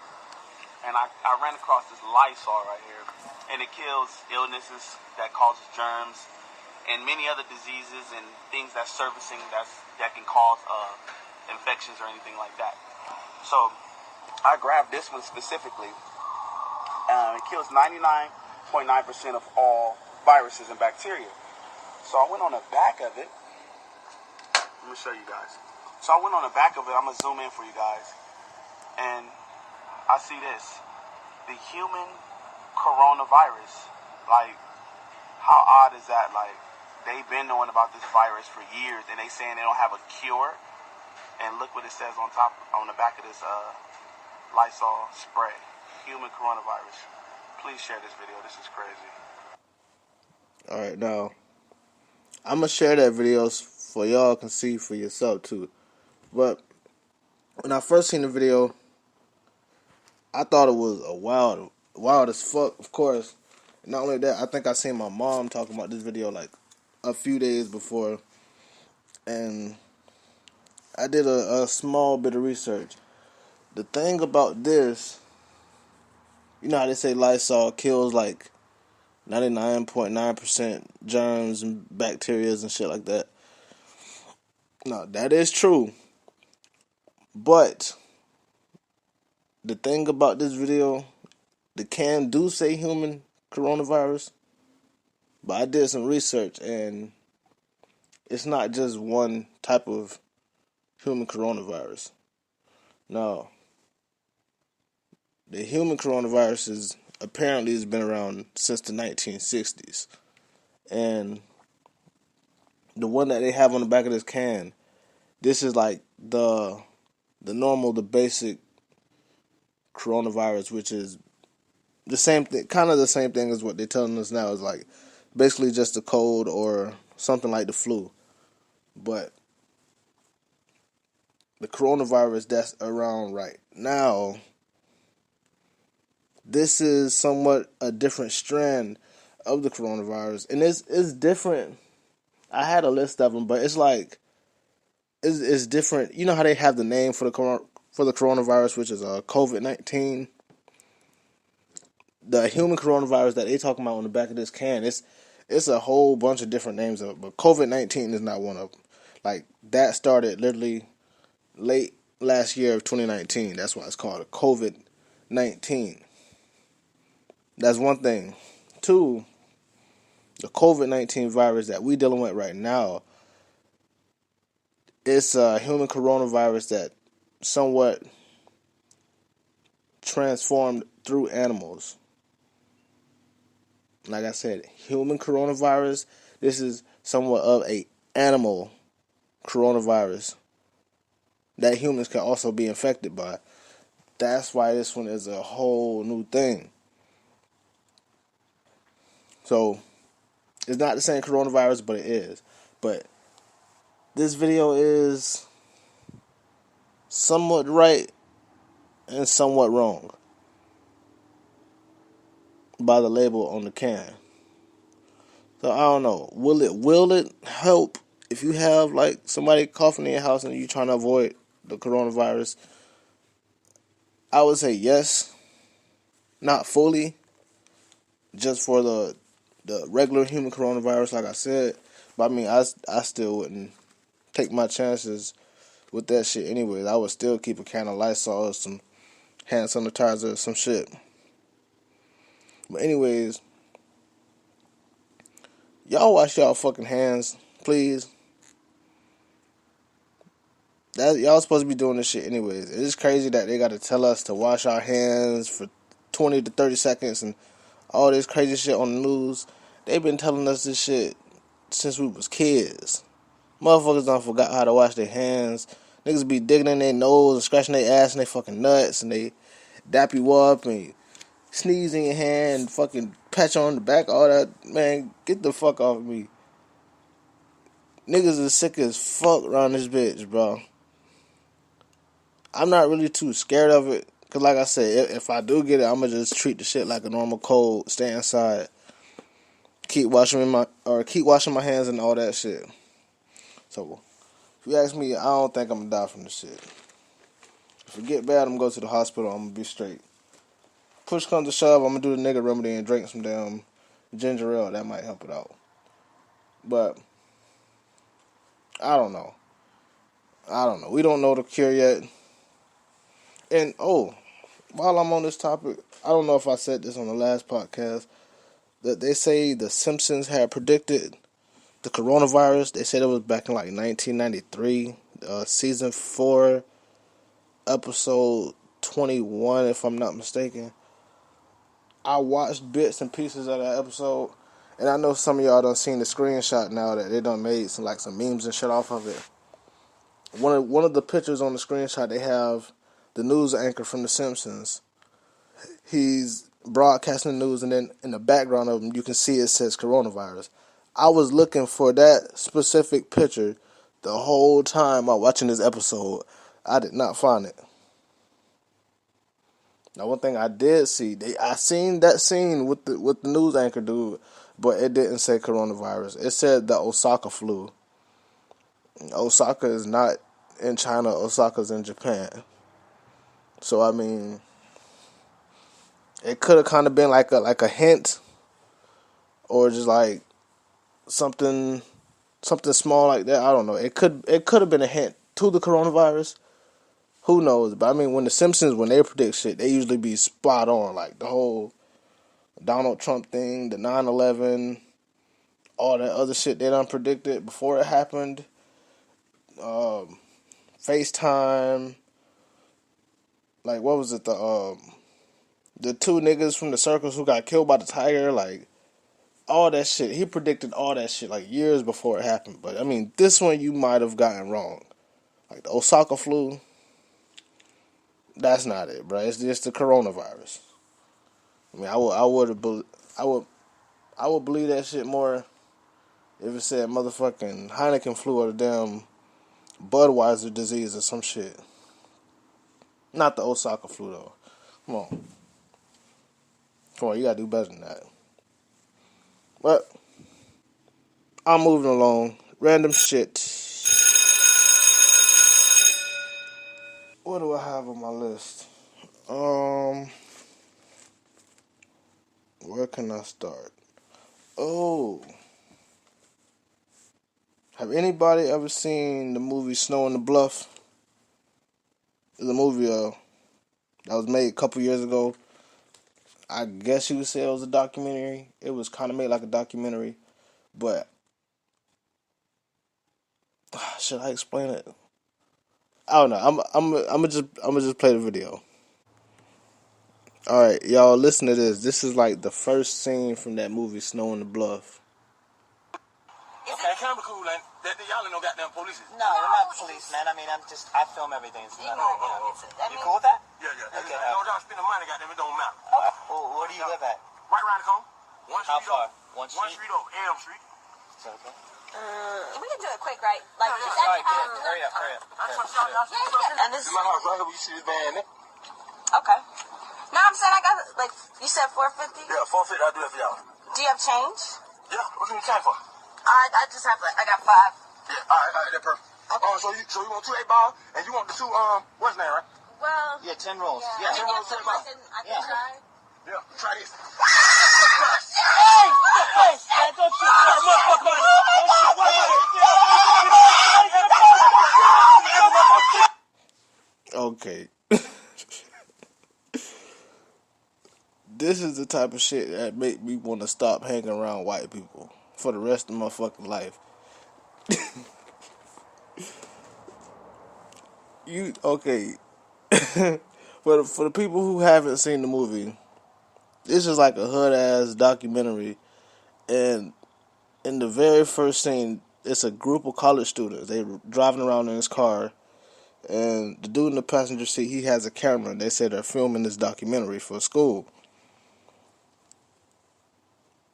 And I ran across this Lysol right here. And it kills illnesses that causes germs and many other diseases and things that's surfacing that can cause infections or anything like that. So I grabbed this one specifically. It kills 99.9% of all viruses and bacteria. So I went on the back of it. Let me show you guys. So I went on the back of it. I'm going to zoom in for you guys. And I see this. The human coronavirus. Like, how odd is that? Like, they've been knowing about this virus for years, and they saying they don't have a cure. And look what it says on the back of this Lysol spray. Human coronavirus. Please share this video. This is crazy.
Alright, now, I'm going to share that video for y'all can see for yourself, too. But when I first seen the video, I thought it was a wild as fuck, of course. Not only that, I think I seen my mom talking about this video like a few days before. And I did a small bit of research. The thing about this, you know how they say Lysol kills like 99.9% germs and bacteria and shit like that. No, that is true. But the thing about this video, the can do say human coronavirus, but I did some research and it's not just one type of human coronavirus. No. The human coronavirus is apparently has been around since the 1960s. And the one that they have on the back of this can, this is like the basic coronavirus, which is the same thing, kind of the same thing as what they're telling us now. Is like basically just a cold or something like the flu. But the coronavirus that's around right now, this is somewhat a different strand of the coronavirus, and it's different. I had a list of them, but it's like it's different. You know how they have the name for the coronavirus, which is COVID-19. The human coronavirus that they talking about on the back of this can, it's a whole bunch of different names of it, but COVID-19 is not one of them. Like, that started literally late last year of 2019. That's why it's called COVID-19. That's one thing. Two, the COVID-19 virus that we dealing with right now, it's a human coronavirus that somewhat transformed through animals. Like I said, human coronavirus, this is somewhat of a animal coronavirus that humans can also be infected by. That's why this one is a whole new thing. So, it's not the same coronavirus, but it is. But this video is somewhat right and somewhat wrong by the label on the can. So I don't know. Will it help if you have like somebody coughing in your house and you trying to avoid the coronavirus? I would say yes, not fully, just for the regular human coronavirus, like I said. But I mean, I still wouldn't take my chances with that shit anyways. I would still keep a can of Lysol or some hand sanitizer or some shit. But anyways, y'all wash y'all fucking hands, please. That y'all supposed to be doing this shit anyways. It is crazy that they gotta tell us to wash our hands for 20 to 30 seconds and all this crazy shit on the news. They've been telling us this shit since we was kids. Motherfuckers done forgot how to wash their hands. Niggas be digging in their nose and scratching their ass and they fucking nuts and they dap you up and sneeze in your hand, fucking patch on the back, all that. Man, get the fuck off of me. Niggas is sick as fuck around this bitch, bro. I'm not really too scared of it. Because like I said, if I do get it, I'm going to just treat the shit like a normal cold. Stay inside. Keep washing my hands and all that shit. So, if you ask me, I don't think I'm going to die from this shit. If it get bad, I'm going to go to the hospital. I'm going to be straight. Push comes to shove, I'm going to do the nigga remedy and drink some damn ginger ale. That might help it out. But, I don't know. We don't know the cure yet. And, while I'm on this topic, I don't know if I said this on the last podcast, that they say the Simpsons had predicted the coronavirus. They said it was back in like 1993, season 4, episode 21, if I'm not mistaken. I watched bits and pieces of that episode, and I know some of y'all done seen the screenshot now that they done made some memes and shit off of it. One of the pictures on the screenshot, they have the news anchor from The Simpsons. He's broadcasting the news, and then in the background of him, you can see it says coronavirus. I was looking for that specific picture the whole time while watching this episode. I did not find it. Now, one thing I did see, I seen that scene with the news anchor dude, but it didn't say coronavirus. It said the Osaka flu. Osaka is not in China. Osaka's in Japan. So I mean, it could have kind of been like a hint, or just like something small like that. I don't know. It could have been a hint to the coronavirus. Who knows? But I mean, when the Simpsons, when they predict shit, they usually be spot on. Like the whole Donald Trump thing, the 9/11, all that other shit they done predicted before it happened. FaceTime. Like, what was it? The two niggas from the circus who got killed by the tiger. Like, all that shit. He predicted all that shit like years before it happened. But I mean, this one you might have gotten wrong. Like the Osaka flu. That's not it, bro. It's just the coronavirus. I mean, I would believe that shit more if it said motherfucking Heineken flu or the damn Budweiser disease or some shit. Not the Osaka flu though. Come on, you gotta do better than that. But I'm moving along. Random shit. What do I have on my list? Where can I start? Have anybody ever seen the movie Snow on the Bluff? It's a movie that was made a couple years ago. I guess you would say it was a documentary. It was kind of made like a documentary, but should I explain it? I don't know. I'm just play the video. All right, y'all, listen to this. This is like the first scene from that movie Snow on the Bluff.
Okay, camera cool, and y'all ain't no goddamn police.
No, we're not police, man. I mean, I film everything. So you cool with that?
Yeah.
Okay.
Don't y'all spend the money, goddamn, it don't matter.
Where do you live at?
Right around the corner.
How far? One street?
One street over, Elm Street.
Okay.
We can do it quick, right? Like,
Hurry up.
And this is
my house right here. You see this van there?
okay. No, I'm saying I got like you said 450.
Yeah, 450. I'll do that for y'all.
Do you have change?
Yeah, what you need time for?
I just have I got 5.
Yeah, all right, that's perfect.
Okay.
So you want 2 8-ball and you want the 2 what's name, right?
Well,
Yeah, 10 rolls.
yeah.
Yeah.
I mean, I can try.
Yeah, try this.
Hey, man, don't shoot. Motherfucker, don't shoot.
Okay. This is the type of shit that make me want to stop hanging around white people for the rest of my fucking life. Okay. For the people who haven't seen the movie, this is like a hood ass documentary, and in the very first scene, it's a group of college students. They were driving around in his car, and the dude in the passenger seat, he has a camera, and they say they're filming this documentary for school.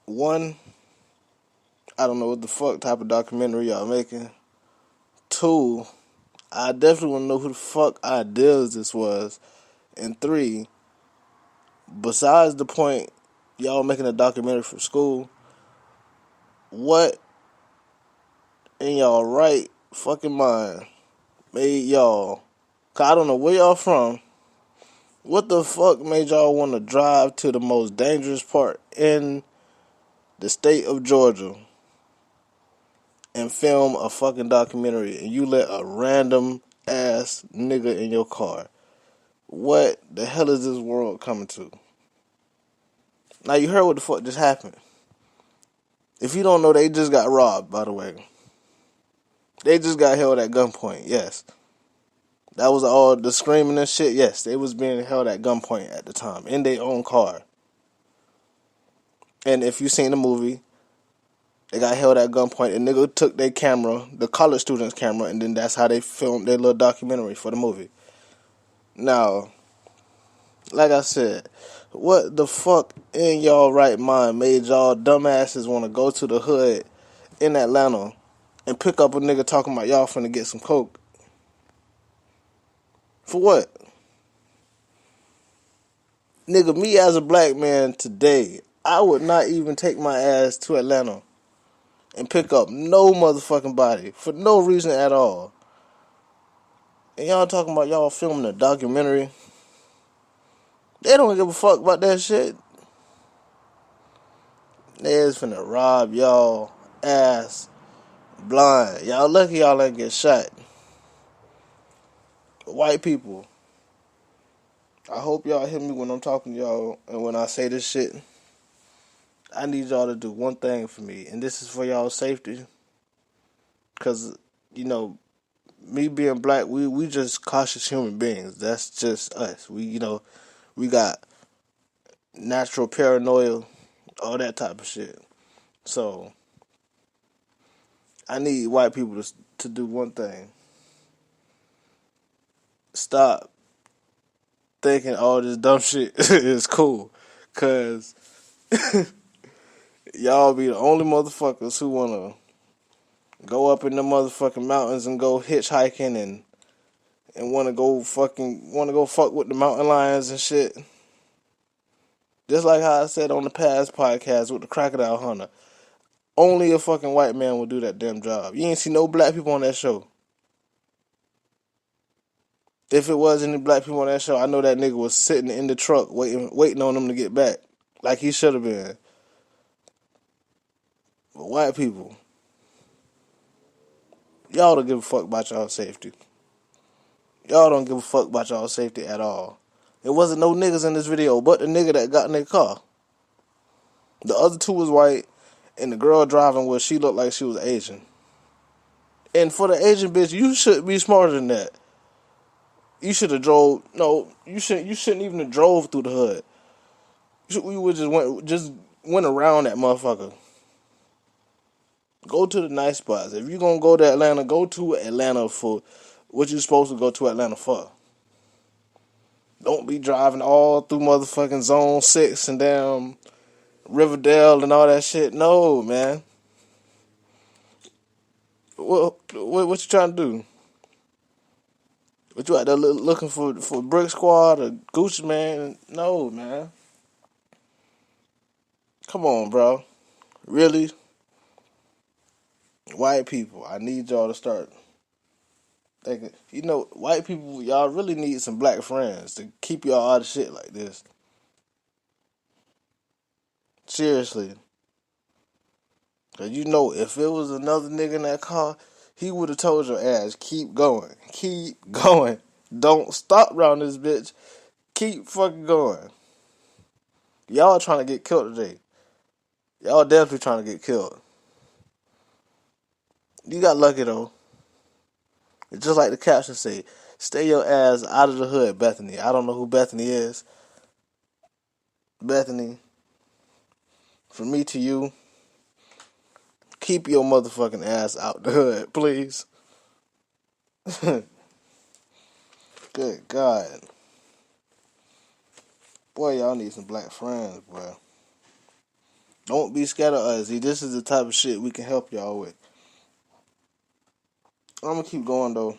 One, I don't know what the fuck type of documentary y'all making. Two, I definitely want to know who the fuck ideas this was. And 3, besides the point y'all making a documentary for school, what in y'all right fucking mind made y'all, cause I don't know where y'all from, what the fuck made y'all want to drive to the most dangerous part in the state of Georgia and film a fucking documentary, and you let a random ass nigga in your car? What the hell is this world coming to? Now, you heard what the fuck just happened. If you don't know, they just got robbed, by the way. They just got held at gunpoint, yes. That was all the screaming and shit, yes. They was being held at gunpoint at the time, in their own car. And if you seen the movie, they got held at gunpoint, and nigga took their camera, the college student's camera, and then that's how they filmed their little documentary for the movie. Now, like I said, what the fuck in y'all right mind made y'all dumbasses want to go to the hood in Atlanta and pick up a nigga talking about y'all finna get some coke? For what? Nigga, me as a black man today, I would not even take my ass to Atlanta and pick up no motherfucking body for no reason at all. And y'all talking about y'all filming a documentary. They don't give a fuck about that shit. They is finna rob y'all ass blind. Y'all lucky y'all ain't get shot. White people, I hope y'all hear me when I'm talking to y'all, and when I say this shit. I need y'all to do one thing for me, and this is for y'all's safety. Cause, you know, me being black, we just cautious human beings. That's just us. We got natural paranoia, all that type of shit. So I need white people to do one thing. Stop thinking all this dumb shit is cool. Cause y'all be the only motherfuckers who wanna go up in the motherfucking mountains and go hitchhiking and wanna go fuck with the mountain lions and shit. Just like how I said on the past podcast with the crocodile hunter. Only a fucking white man will do that damn job. You ain't see no black people on that show. If it was any black people on that show, I know that nigga was sitting in the truck waiting on them to get back. Like he should have been. But white people, y'all don't give a fuck about y'all safety. Y'all don't give a fuck about y'all safety at all. There wasn't no niggas in this video but the nigga that got in their car. The other 2 was white, and the girl driving she looked like she was Asian. And for the Asian bitch, you should be smarter than that. You should have drove. No, you shouldn't even have drove through the hood. We would just went around that motherfucker. Go to the nice spots. If you're gonna go to Atlanta, go to Atlanta for what you're supposed to go to Atlanta for. Don't be driving all through motherfucking Zone 6 and damn Riverdale and all that shit. No, man. What you trying to do? What you out there looking for Brick Squad or Gucci Man? No, man. Come on, bro. Really? White people, I need y'all to start thinking. You know, white people, y'all really need some black friends to keep y'all out of shit like this. Seriously. Cause you know, if it was another nigga in that car, he would have told your ass, keep going. Keep going. Don't stop around this bitch. Keep fucking going. Y'all trying to get killed today. Y'all definitely trying to get killed. You got lucky though. It's just like the caption say, stay your ass out of the hood, Bethany. I don't know who Bethany is. Bethany, from me to you, keep your motherfucking ass out the hood, please. Good God. Boy, y'all need some black friends, boy. Don't be scared of us. See, this is the type of shit we can help y'all with. I'm gonna keep going though.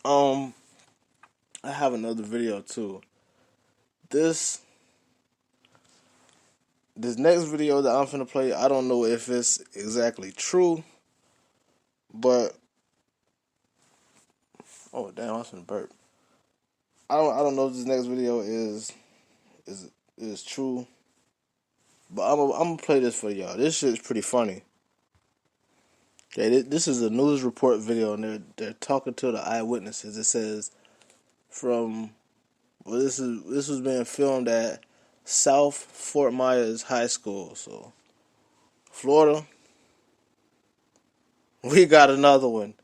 I have another video too. This next video that I'm finna play, I don't know if it's exactly true, but oh damn, I was finna burp. I don't know if this next video is true, but I'm gonna play this for y'all. This shit's pretty funny. Okay, this is a news report video, and they're talking to the eyewitnesses. It says this was being filmed at South Fort Myers High School. So, Florida, we got another one.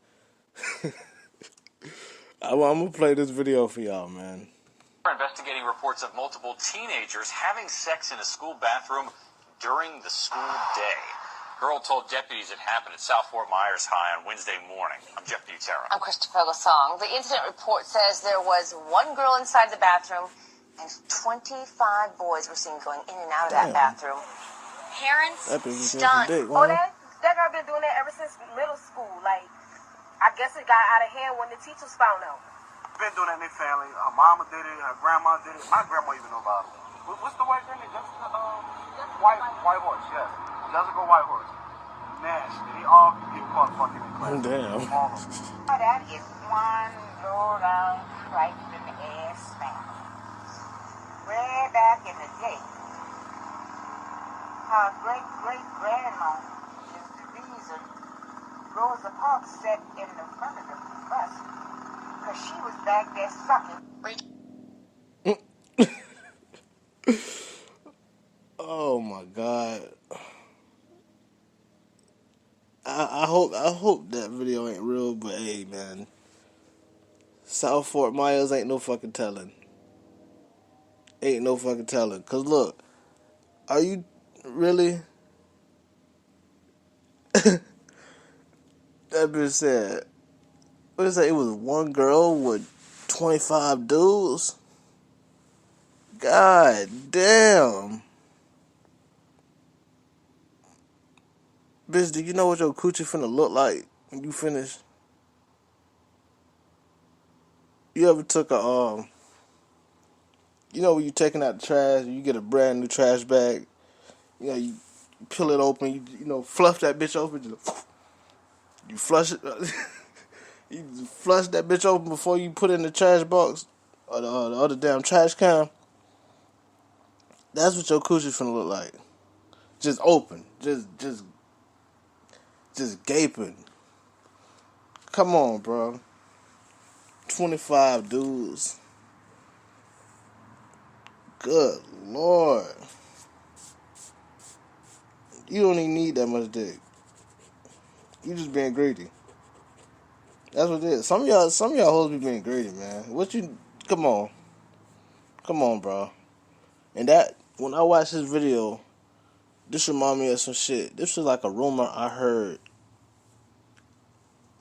I'm gonna play this video for y'all, man.
We're investigating reports of multiple teenagers having sex in a school bathroom during the school day. Girl told deputies it happened at South Fort Myers High on Wednesday morning. I'm Jeff Butera.
I'm Christopher Lasong. The incident report says there was one girl inside the bathroom and 25 boys were seen going in and out of that bathroom.
Parents
stunned.
Oh, that girl been doing that ever since middle school. Like, I guess it got out of hand when the teachers found out.
Been doing that in their family. Her mama did it. Her grandma did it. My grandma even know about it. What's the white girl name? Jessica? White Horse, yes. Jessica White Horse. Nasty. They all get caught fucking in class.
Damn.
That is one low down trifling ass family. Way back in the day, her great-great-grandma is the reason Rosa Parks sat in the front of the bus because she was back there sucking.
Oh my God. I hope that video ain't real, but hey, man, South Fort Myers ain't no fucking telling. Ain't no fucking telling. Cause look, are you really? That bitch said, what did it say? It was one girl with 25 dudes. God damn. Bitch, do you know what your coochie finna look like when you finish? You ever took a, you know when you taking out the trash, you get a brand new trash bag, you know, you peel it open, you know, fluff that bitch open, you flush it, you flush that bitch open before you put it in the trash box, or the other damn trash can. That's what your coochie finna look like. Just open, just gaping. Come on, bro. 25 dudes. Good Lord. You don't even need that much dick. You just being greedy. That's what it is. Some of y'all hoes be being greedy, man. Come on, bro. And that, when I watched this video, this reminded me of some shit. This was like a rumor I heard.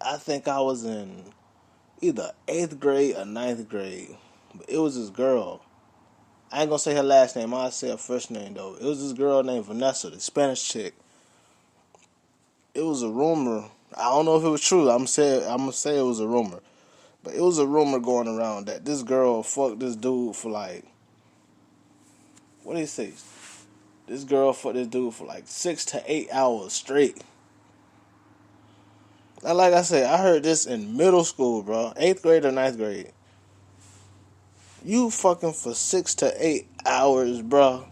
I think I was in either 8th grade or 9th grade. But it was this girl. I ain't gonna say her last name. I'll say her first name, though. It was this girl named Vanessa, the Spanish chick. It was a rumor I don't know if it was true. I'm gonna say it was a rumor, but it was a rumor going around that this girl fucked this dude for like, what did he say? This girl fucked this dude for like 6 to 8 hours straight. Now, like I said, I heard this in middle school, bro. 8th grade or 9th grade. You fucking for 6 to 8 hours, bro.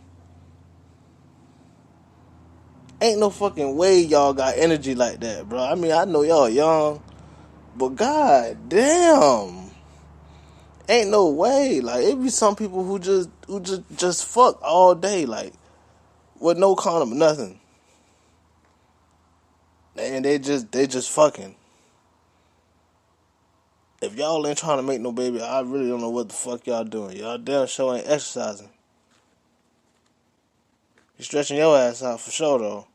Ain't no fucking way y'all got energy like that, bro. I mean, I know y'all young, but god damn. Ain't no way. Like, it be some people who just fuck all day, like, with no condom, nothing. And they just fucking. If y'all ain't trying to make no baby, I really don't know what the fuck y'all doing. Y'all damn sure ain't exercising. You stretching your ass out for sure, though.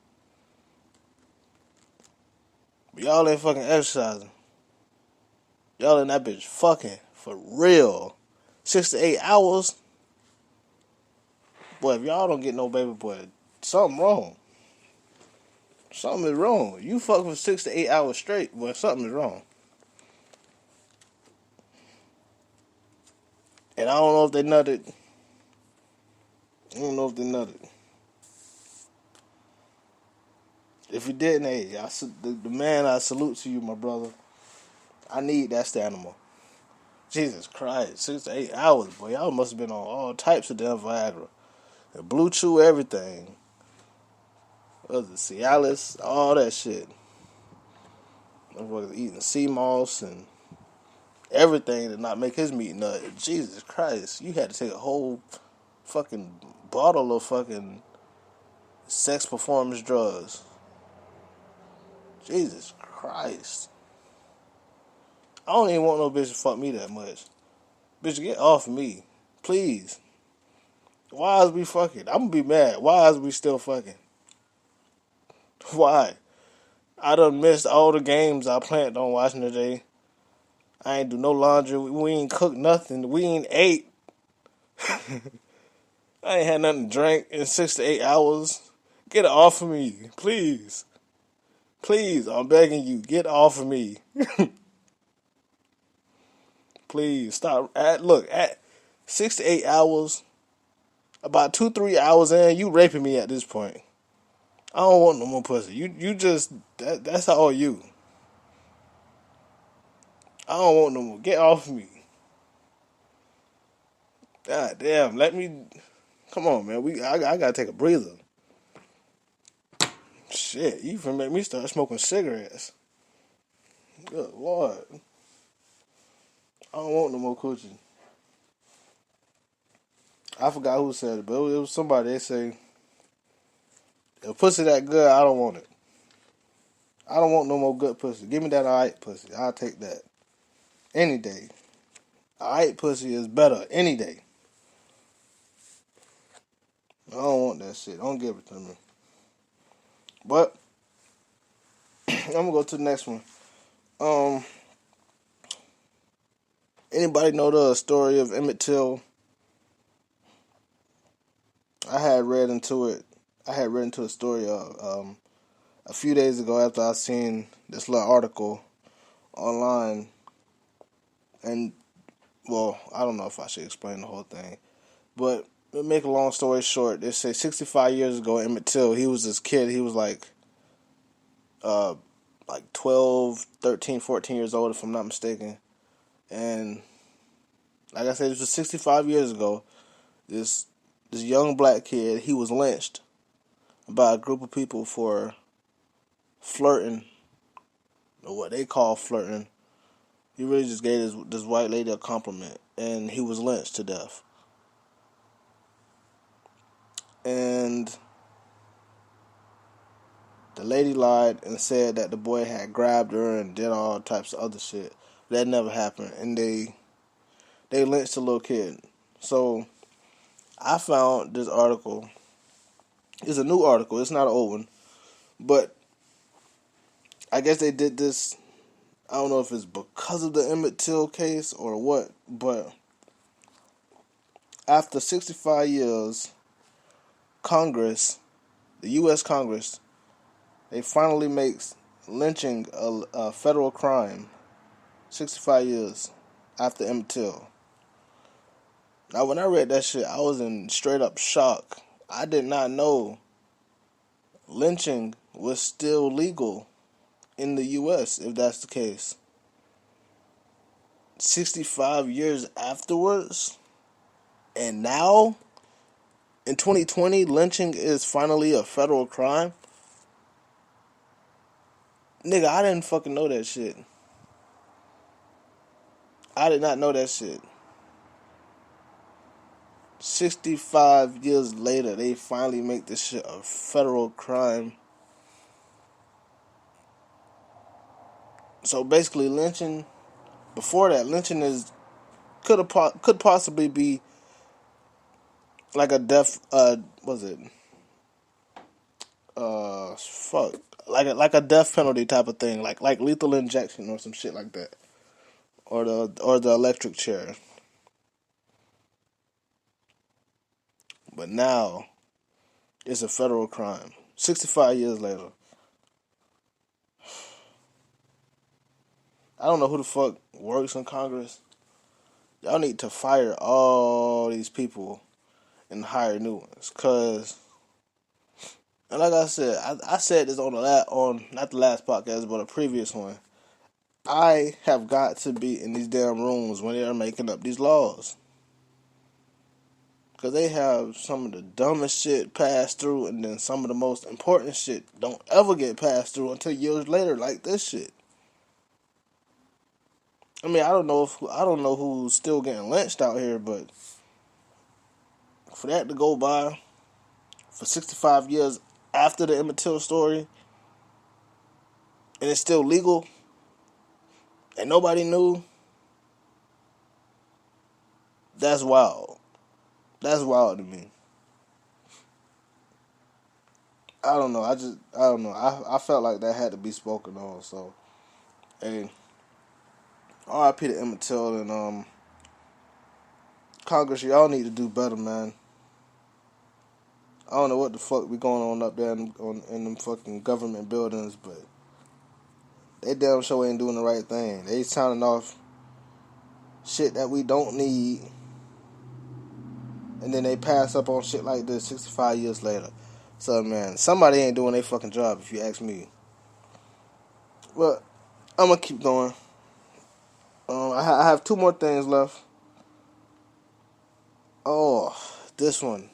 But y'all ain't fucking exercising. Y'all in that bitch fucking for real. 6 to 8 hours. Boy, if y'all don't get no baby, boy, something wrong. Something is wrong. You fuck for 6 to 8 hours straight, boy, something is wrong. And I don't know if they nutted. I don't know if they nutted. If you didn't, hey, the man, I salute to you, my brother. I need that animal. Jesus Christ, 6 to 8 hours, boy. Y'all must have been on all types of damn Viagra. The Blue Chew, everything. What was it, Cialis, all that shit. Motherfuckers eating sea moss and everything to not make his meat nut. Jesus Christ, you had to take a whole fucking bottle of fucking sex performance drugs. Jesus Christ. I don't even want no bitch to fuck me that much. Bitch, get off me. Please. Why is we fucking? I'm gonna be mad. Why is we still fucking? Why? I done missed all the games I planned on watching today. I ain't do no laundry. We ain't cook nothing. We ain't ate. I ain't had nothing to drink in 6 to 8 hours. Get off of me. Please. Please, I'm begging you. Get off of me. Please, stop. At 6 to 8 hours, about 2-3 hours in, you raping me at this point. I don't want no more pussy. You just, that's all you. I don't want no more. Get off me. God damn, let me, come on, man. I gotta take a breather. Shit, you finna make me start smoking cigarettes. Good Lord. I don't want no more coochie. I forgot who said it, but it was somebody. They say, if pussy that good, I don't want it. I don't want no more good pussy. Give me that alright pussy. I'll take that. Any day. Alright pussy is better any day. I don't want that shit. Don't give it to me. But I'm gonna go to the next one. Anybody know the story of Emmett Till? I had read into a story a few days ago after I seen this little article online, and well, I don't know if I should explain the whole thing, but to make a long story short, they say 65 years ago, Emmett Till, he was this kid. He was like 12, 13, 14 years old, if I'm not mistaken. And like I said, this was 65 years ago. This young black kid, he was lynched by a group of people for flirting, or what they call flirting. He really just gave this white lady a compliment, and he was lynched to death. And the lady lied and said that the boy had grabbed her and did all types of other shit. That never happened, and they lynched the little kid. So I found this article. It's a new article. It's not an old one, but I guess they did this. I don't know if it's because of the Emmett Till case or what, but after 65 years, Congress, the U.S. Congress, they finally makes lynching a federal crime 65 years after Emmett Till. Now, when I read that shit, I was in straight up shock. I did not know lynching was still legal in the U.S., if that's the case. 65 years afterwards, and now, in 2020, lynching is finally a federal crime? Nigga, I didn't fucking know that shit. I did not know that shit. 65 years later, they finally make this shit a federal crime. So basically, lynching, before that, lynching could possibly be like a death, like a death penalty type of thing, like lethal injection or some shit like that, or the electric chair. But now, it's a federal crime. 65 years later. I don't know who the fuck works in Congress. Y'all need to fire all these people and hire new ones. Cause, and like I said, I said this on not the last podcast, but a previous one. I have got to be in these damn rooms when they are making up these laws. Because they have some of the dumbest shit passed through, and then some of the most important shit don't ever get passed through until years later, like this shit. I mean, I don't know who's still getting lynched out here, but for that to go by for 65 years after the Emmett Till story, and it's still legal, and nobody knew, that's wild. That's wild to me. I don't know. I don't know. I felt like that had to be spoken on. So, hey, R.I.P. to Emmett Till, and Congress, y'all need to do better, man. I don't know what the fuck be going on up there in them fucking government buildings, but they damn sure ain't doing the right thing. They sounding off shit that we don't need, and then they pass up on shit like this 65 years later. So, man, somebody ain't doing their fucking job, if you ask me. But I'm gonna keep going. I have two more things left. Oh, this one.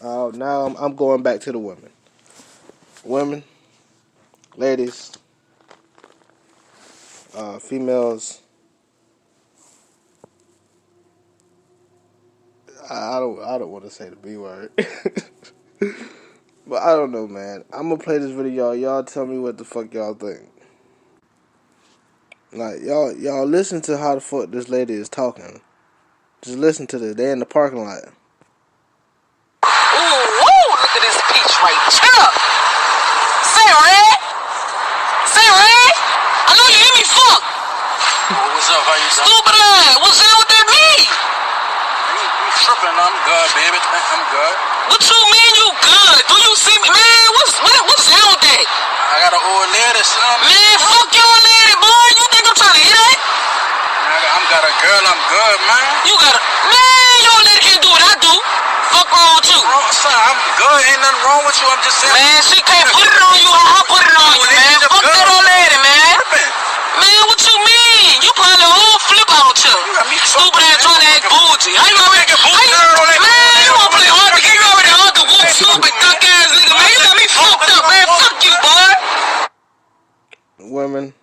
Now I'm going back to the women. Women, ladies, females. I don't want to say the B word. But I don't know, man. I'm gonna play this video, y'all tell me what the fuck y'all think. Like, y'all listen to how the fuck this lady is talking. Just listen to this. They in the parking lot.
Ooh, look at this peach right here. Say red. Say red. I know you hear me, fuck. What's up? How you doing? Stupid ass. What's that? What that mean? You tripping? I'm good, baby. I'm good. What you mean you good? Do you see me? Man, what's wrong with that? I got an old lady, son. Man, fuck your lady, boy. You think I'm trying to hit it? I'm got a girl. I'm good, man. You got a... Man, your lady can't do what I do. Fuck wrong with you? Son, I'm good. Ain't nothing wrong with you. I'm just saying. Man, she can't put it on you. I'll put it on you, man. Fuck that old lady, man. Man, what you mean? You probably a whole flip out you. Stupid ass trying to act bougie. How you already get bougie? Man, you wanna play hard to get you already hard to whoop stupid duck ass nigga, man. You got me fucked up, man. Fuck you, boy.
Women.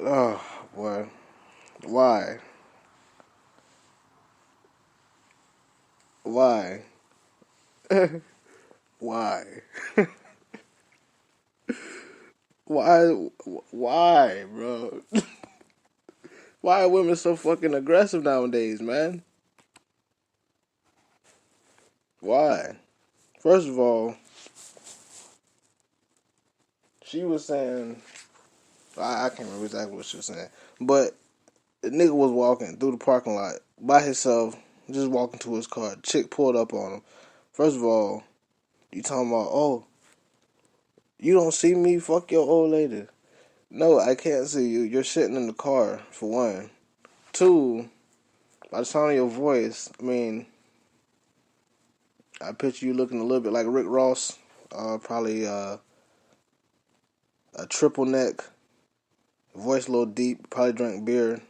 Oh, boy. Why? Why? Why? Why, bro? Why are women so fucking aggressive nowadays, man? Why? First of all, she was saying, I can't remember exactly what she was saying, but the nigga was walking through the parking lot by himself, just walking to his car. Chick pulled up on him. First of all, You talking about, oh, you don't see me, fuck your old lady. No, I can't see you. You're sitting in the car, for one. Two, by the sound of your voice, I mean, I picture you looking a little bit like Rick Ross. Probably a triple neck, voice a little deep, probably drank beer.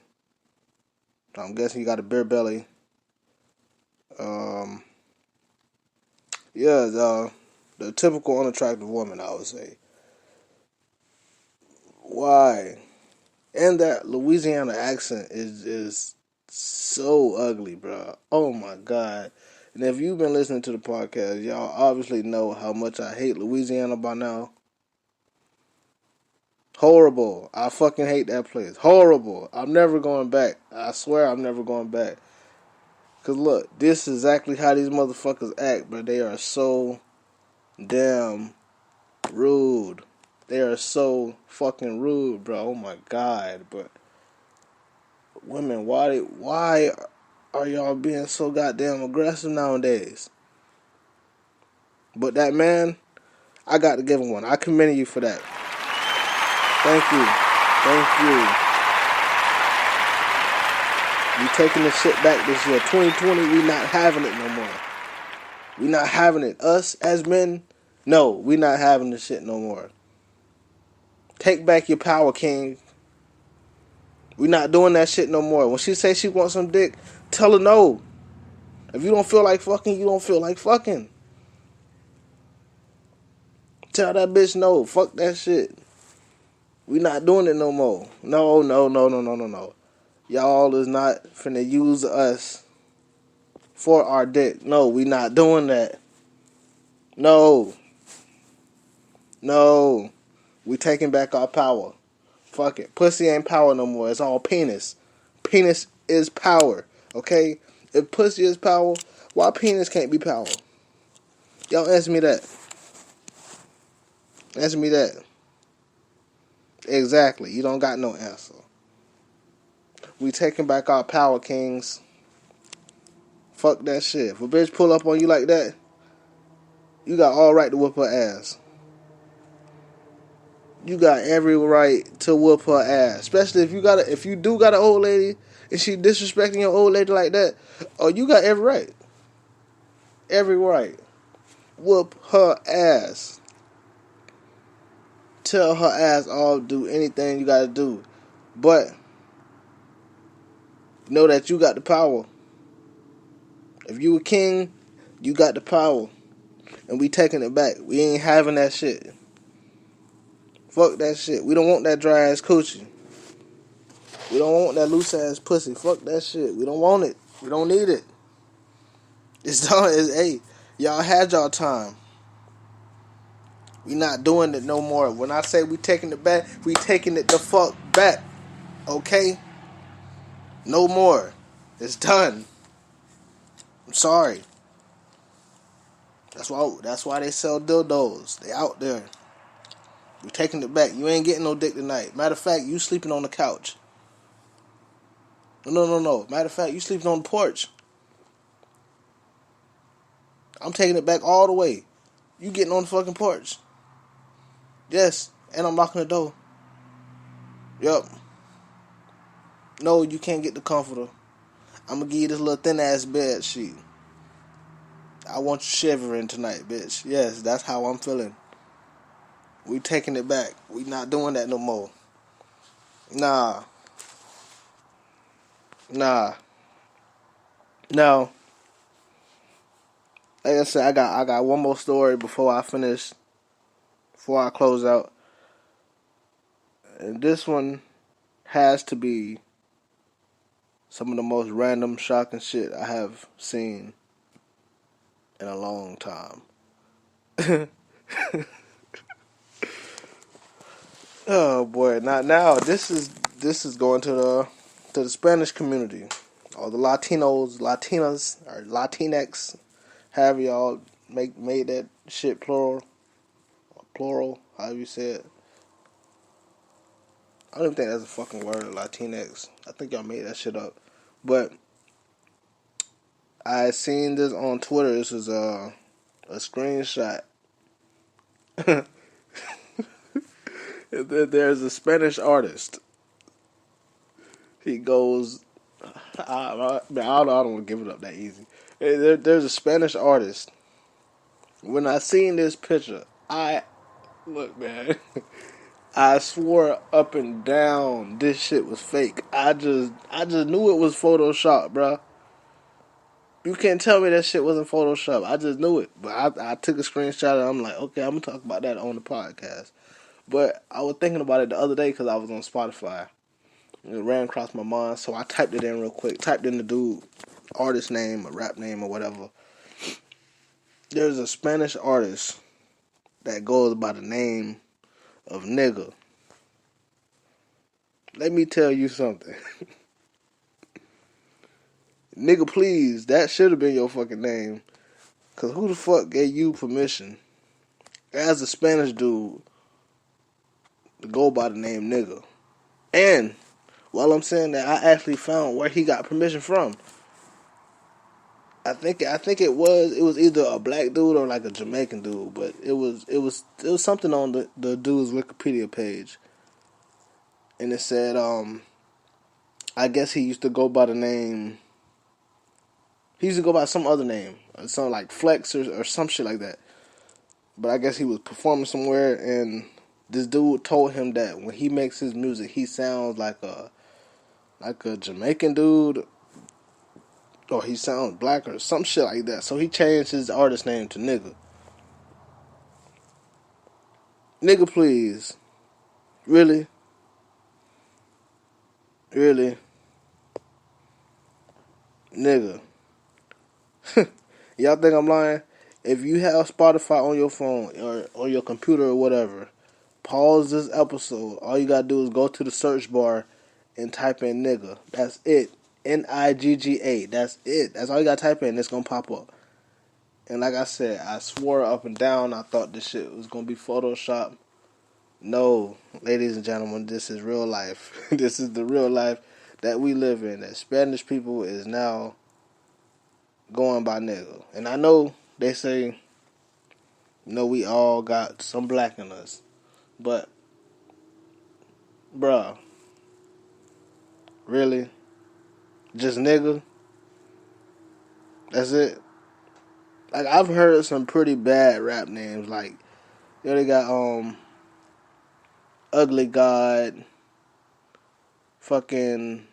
I'm guessing you got a beer belly. Yeah, the typical unattractive woman, I would say. Why? And that Louisiana accent is so ugly, bro. Oh my god. And if you've been listening to the podcast, y'all obviously know how much I hate Louisiana by now. Horrible. I fucking hate that place. Horrible. I'm never going back. I swear I'm never going back. Cause look, this is exactly how these motherfuckers act, but they are so damn rude. They are so fucking rude, bro. Oh my god. But women, why are y'all being so goddamn aggressive nowadays? But that man, I got to give him one. I commend you for that. Thank you. You taking this shit back this year. 2020, we not having it no more. We not having it. Us as men, no, we not having this shit no more. Take back your power, king. We not doing that shit no more. When she say she wants some dick, tell her no. If you don't feel like fucking, you don't feel like fucking. Tell that bitch no. Fuck that shit. We not doing it no more. No. Y'all is not finna use us for our dick. No, we not doing that. No. We taking back our power. Fuck it. Pussy ain't power no more. It's all penis. Penis is power. Okay? If pussy is power, why penis can't be power? Y'all answer me that. Answer me that. Exactly. You don't got no answer. We taking back our power, kings. Fuck that shit. If a bitch pull up on you like that, you got all right to whoop her ass. You got every right to whoop her ass. Especially if you do got an old lady and she disrespecting your old lady like that, oh, you got every right. Every right. Whoop her ass. Tell her ass all do anything you gotta do. But know that you got the power. If you a king, you got the power. And we taking it back. We ain't having that shit. Fuck that shit. We don't want that dry ass coochie. We don't want that loose ass pussy. Fuck that shit. We don't want it. We don't need it. It's done. Hey, y'all had y'all time. We not doing it no more. When I say we taking it back, we taking it the fuck back. Okay? No more. It's done. I'm sorry. That's why they sell dildos. They out there. We taking it back. You ain't getting no dick tonight. Matter of fact, you sleeping on the couch. No. Matter of fact, you sleeping on the porch. I'm taking it back all the way. You getting on the fucking porch. Yes, and I'm locking the door. Yup. No, you can't get the comforter. I'm gonna give you this little thin ass bed sheet. I want you shivering tonight, bitch. Yes, that's how I'm feeling. We taking it back. We not doing that no more. Nah. No. Like I said, I got one more story before I close out. And this one has to be some of the most random, shocking shit I have seen in a long time. Oh boy! Now this is going to the Spanish community, or the Latinos, Latinas, or Latinx. However y'all made that shit plural, however you say it. I don't even think that's a fucking word, Latinx. I think y'all made that shit up. But I seen this on Twitter. This is a screenshot. There's a Spanish artist. He goes, I don't want to give it up that easy. There's a Spanish artist. When I seen this picture, look, man. I swore up and down this shit was fake. I just knew it was Photoshop, bruh. You can't tell me that shit wasn't Photoshop. I just knew it. But I took a screenshot and I'm like, okay, I'm going to talk about that on the podcast. But I was thinking about it the other day because I was on Spotify. It ran across my mind, so I typed it in real quick. Typed in the dude, artist name, or rap name, or whatever. There's a Spanish artist that goes by the name of Nigga. Let me tell you something. Nigga, please, that should have been your fucking name. Because who the fuck gave you permission, as a Spanish dude, to go by the name Nigga? And while I'm saying that, I actually found where he got permission from. I think it was either a black dude or like a Jamaican dude, but it was something on the dude's Wikipedia page, and it said I guess he used to go by the name. He used to go by some other name, something like Flex or some shit like that. But I guess he was performing somewhere, and this dude told him that when he makes his music, he sounds like a Jamaican dude, or he sounds black or some shit like that. So he changed his artist name to Nigga. Nigga, please. Really? Really? Nigga. Y'all think I'm lying? If you have Spotify on your phone or on your computer or whatever, pause this episode. All you gotta do is go to the search bar and type in Nigga. That's it. Nigga. That's it. That's all you gotta type in. It's gonna pop up. And like I said, I swore up and down I thought this shit was gonna be Photoshop. No, ladies and gentlemen, this is real life. This is the real life that we live in. That Spanish people is now going by Nigga. And I know they say, we all got some black in us. But, bruh, really? Just Nigga? That's it? Like, I've heard some pretty bad rap names. Like, they got, Ugly God, fucking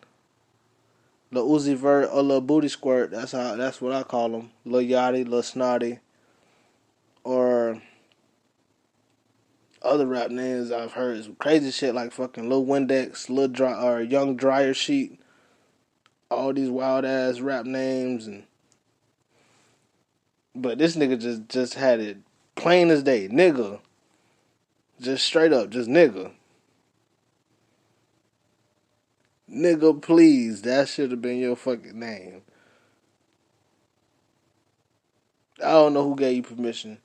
Lil Uzi Vert or Lil Booty Squirt. That's what I call them. Lil Yachty, Lil Snotty, or other rap names I've heard is crazy shit like fucking Lil Windex, Lil Dry, or Young Dryer Sheet. All these wild ass rap names, but this nigga just had it plain as day, Nigga. Just straight up, just Nigga. Nigga, please, that should have been your fucking name. I don't know who gave you permission,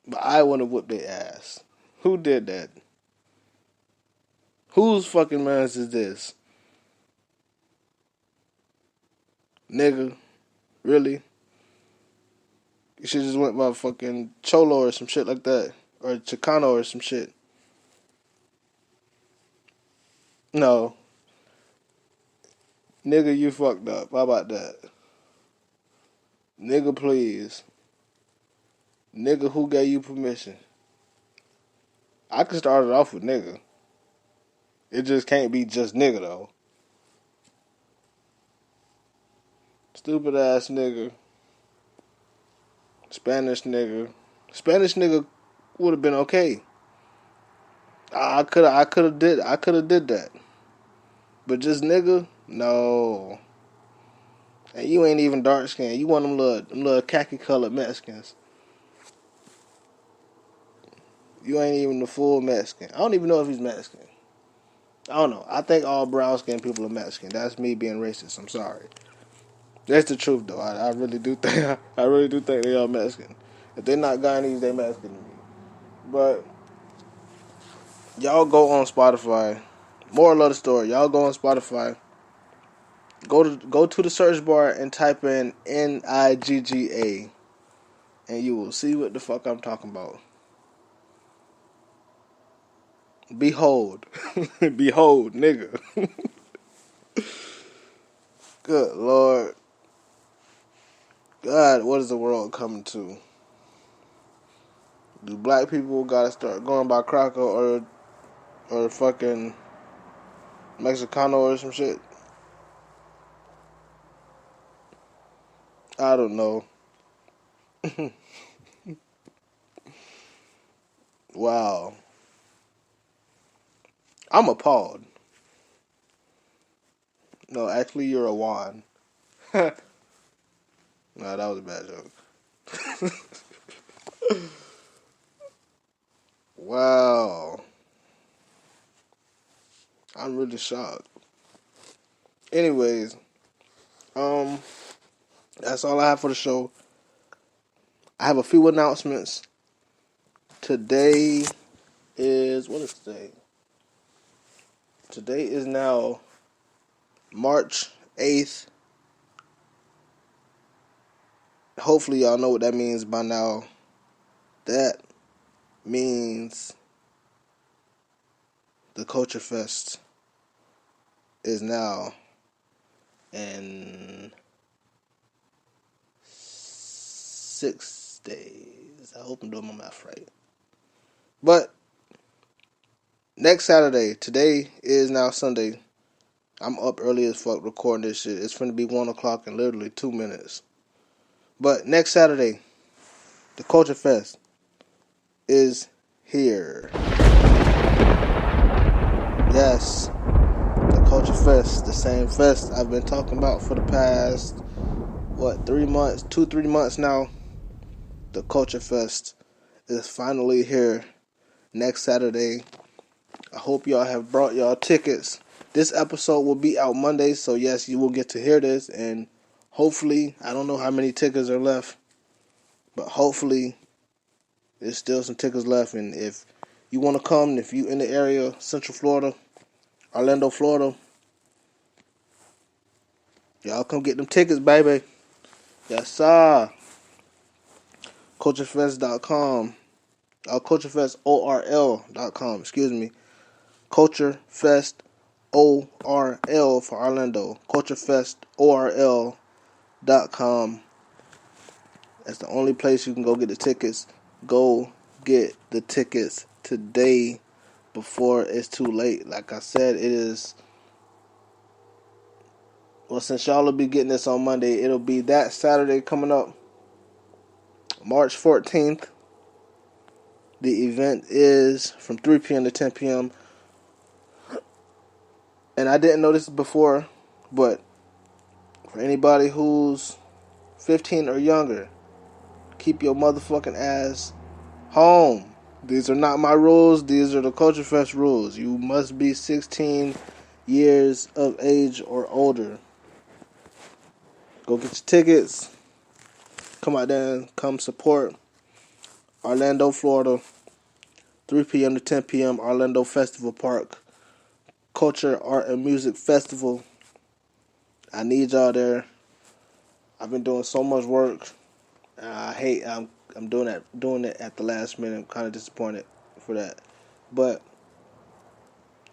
but I want to whip their ass. Who did that? Whose fucking mans is this? Nigga, really? You should just went by fucking Cholo or some shit like that, or Chicano or some shit. No. Nigga, you fucked up. How about that? Nigga, please. Nigga, who gave you permission? I could start it off with Nigga. It just can't be just Nigga, though. Stupid ass nigga. Spanish nigga. Spanish nigga would have been okay. I could have did that. But just Nigga? No. And you ain't even dark skinned. You one of them little khaki colored Mexicans. You ain't even the full Mexican. I don't even know if he's Mexican. I don't know. I think all brown skinned people are Mexican. That's me being racist. I'm sorry. That's the truth, though. I really do think they are Mexican. If they're not Guyanese, they're Mexican to me. But y'all go on Spotify. Moral of the story: y'all go on Spotify. Go to the search bar and type in Nigga. and you will see what the fuck I'm talking about. Behold. Behold, nigga. Good Lord. God, what is the world coming to? Do black people gotta start going by Crocker or fucking Mexicano or some shit? I don't know. Wow. I'm appalled. No, actually, you're a wand. No, that was a bad joke. Wow. I'm really shocked. Anyways, that's all I have for the show. I have a few announcements. Today is, what is today? Today is now March 8th. Hopefully y'all know what that means by now. That means the Culture Fest is now in 6 days. I hope I'm doing my math right. But next Saturday, today is now Sunday. I'm up early as fuck recording this shit. It's finna be 1 o'clock in literally 2 minutes. But next Saturday, the Culture Fest is here. Yes, the Culture Fest, the same fest I've been talking about for the past, 3 months, 2-3 months now. The Culture Fest is finally here next Saturday. I hope y'all have brought y'all tickets. This episode will be out Monday, so yes, you will get to hear this, and hopefully, I don't know how many tickets are left, but hopefully there's still some tickets left. And if you want to come, if you in the area, Central Florida, Orlando, Florida, y'all come get them tickets, baby. Yes, sir. CultureFest.com. CultureFestORL.com. Excuse me. CultureFest ORL for Orlando. CultureFestORL.com. That's the only place you can go get the tickets. Go get the tickets today before it's too late. Like I said, it is. Well, since y'all will be getting this on Monday, it'll be that Saturday coming up, March 14th. The event is from 3 p.m. to 10 p.m. And I didn't know this before, but for anybody who's 15 or younger, keep your motherfucking ass home. These are not my rules. These are the Culture Fest rules. You must be 16 years of age or older. Go get your tickets. Come out there and come support Orlando, Florida. 3 p.m. to 10 p.m. Orlando Festival Park. Culture, Art, and Music Festival. I need y'all there. I've been doing so much work. I'm doing it at the last minute. I'm kind of disappointed for that. But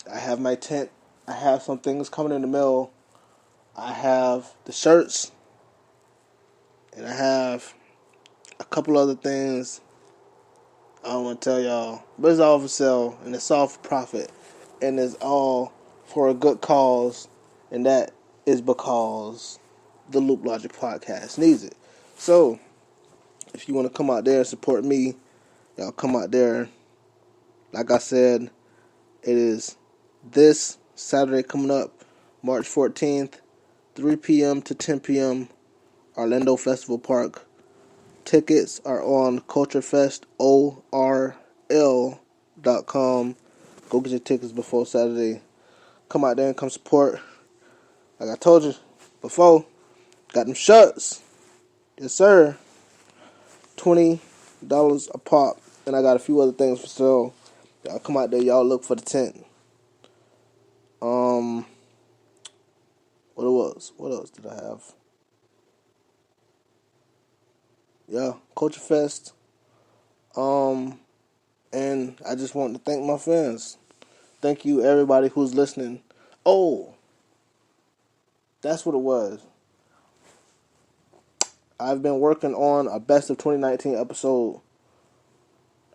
I have my tent. I have some things coming in the mail. I have the shirts. And I have a couple other things I don't want to tell y'all. But it's all for sale. And it's all for profit. And it's all for a good cause. And that is because the Loop Logic Podcast needs it. So, if you want to come out there and support me, y'all come out there. Like I said, it is this Saturday coming up, March 14th, 3 p.m. to 10 p.m., Orlando Festival Park. Tickets are on CultureFestORL.com. Go get your tickets before Saturday. Come out there and come support. Like I told you before, got them shirts. Yes, sir. $20 a pop. And I got a few other things for sale. Y'all come out there, y'all look for the tent. What else did I have? yeah, Culture Fest. And I just want to thank my fans. Thank you, everybody who's listening. Oh, that's what it was. I've been working on a best of 2019 episode.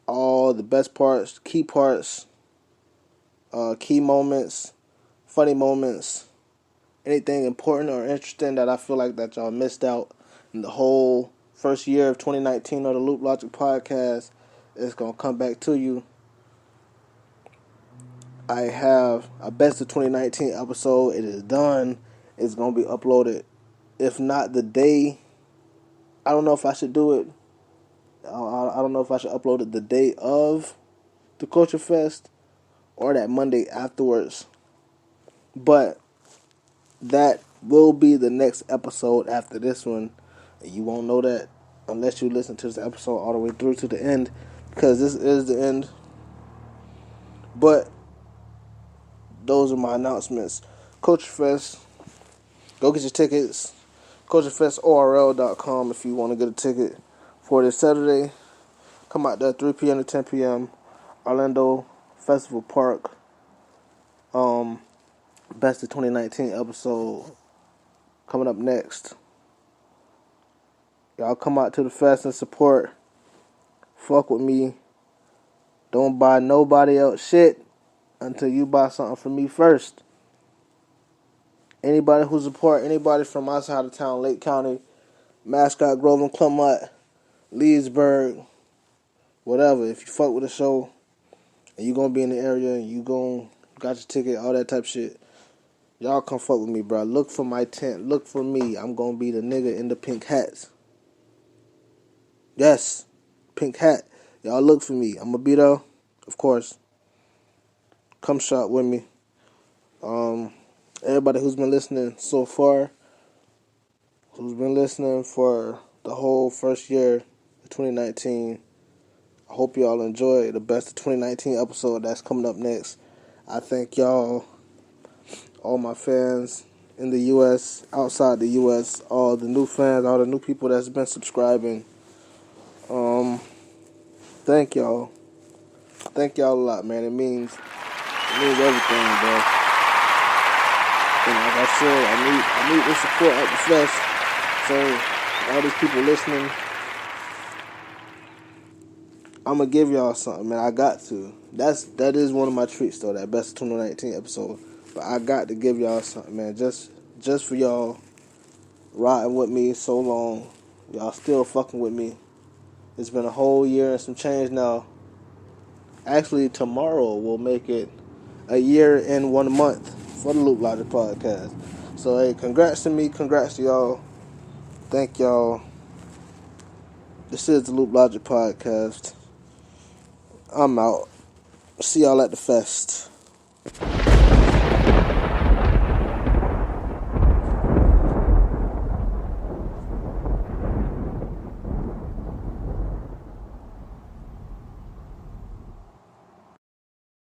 All the best parts, key moments, funny moments, anything important or interesting that I feel like that y'all missed out in the whole first year of 2019 of the Loop Logic podcast is going to come back to you. I have a best of 2019 episode. It is done. It's going to be uploaded. If not the day, I don't know if I should do it. I don't know if I should upload it the day of the Culture Fest or that Monday afterwards. But that will be the next episode after this one. You won't know that unless you listen to this episode all the way through to the end, because this is the end. But those are my announcements. Culture Fest, go get your tickets. CultureFestORL.com if you want to get a ticket for this Saturday. Come out there 3 p.m. to 10 p.m. Orlando Festival Park. Best of 2019 episode coming up next. Y'all come out to the fest and support. Fuck with me. Don't buy nobody else shit until you buy something from me first. Anybody who support anybody from outside of town, Lake County, Mascot, Groveland, Clemont, Leesburg, whatever. If you fuck with the show and you gonna be in the area and you got your ticket, all that type of shit, y'all come fuck with me, bro. Look for my tent. Look for me. I'm gonna be the nigga in the pink hats. Yes, pink hat. Y'all look for me. I'm gonna be there, of course. Come shop with me. Everybody who's been listening so far, who's been listening for the whole first year of 2019, I hope y'all enjoy the best of 2019 episode that's coming up next. I thank y'all, all my fans in the U.S., outside the U.S., all the new fans, all the new people that's been subscribing. Thank y'all. Thank y'all a lot, man. It means everything, bro. And like I said, I need the support at the fest. So all these people listening, I'm gonna give y'all something, man. I got to. That is one of my treats, though. That best of 2019 episode. But I got to give y'all something, man. Just for y'all riding with me so long. Y'all still fucking with me. It's been a whole year and some change now. Actually, tomorrow will make it a year and 1 month for the Loop Logic podcast. So, hey, congrats to me. Congrats to y'all. Thank y'all. This is the Loop Logic podcast. I'm out. See y'all at the fest.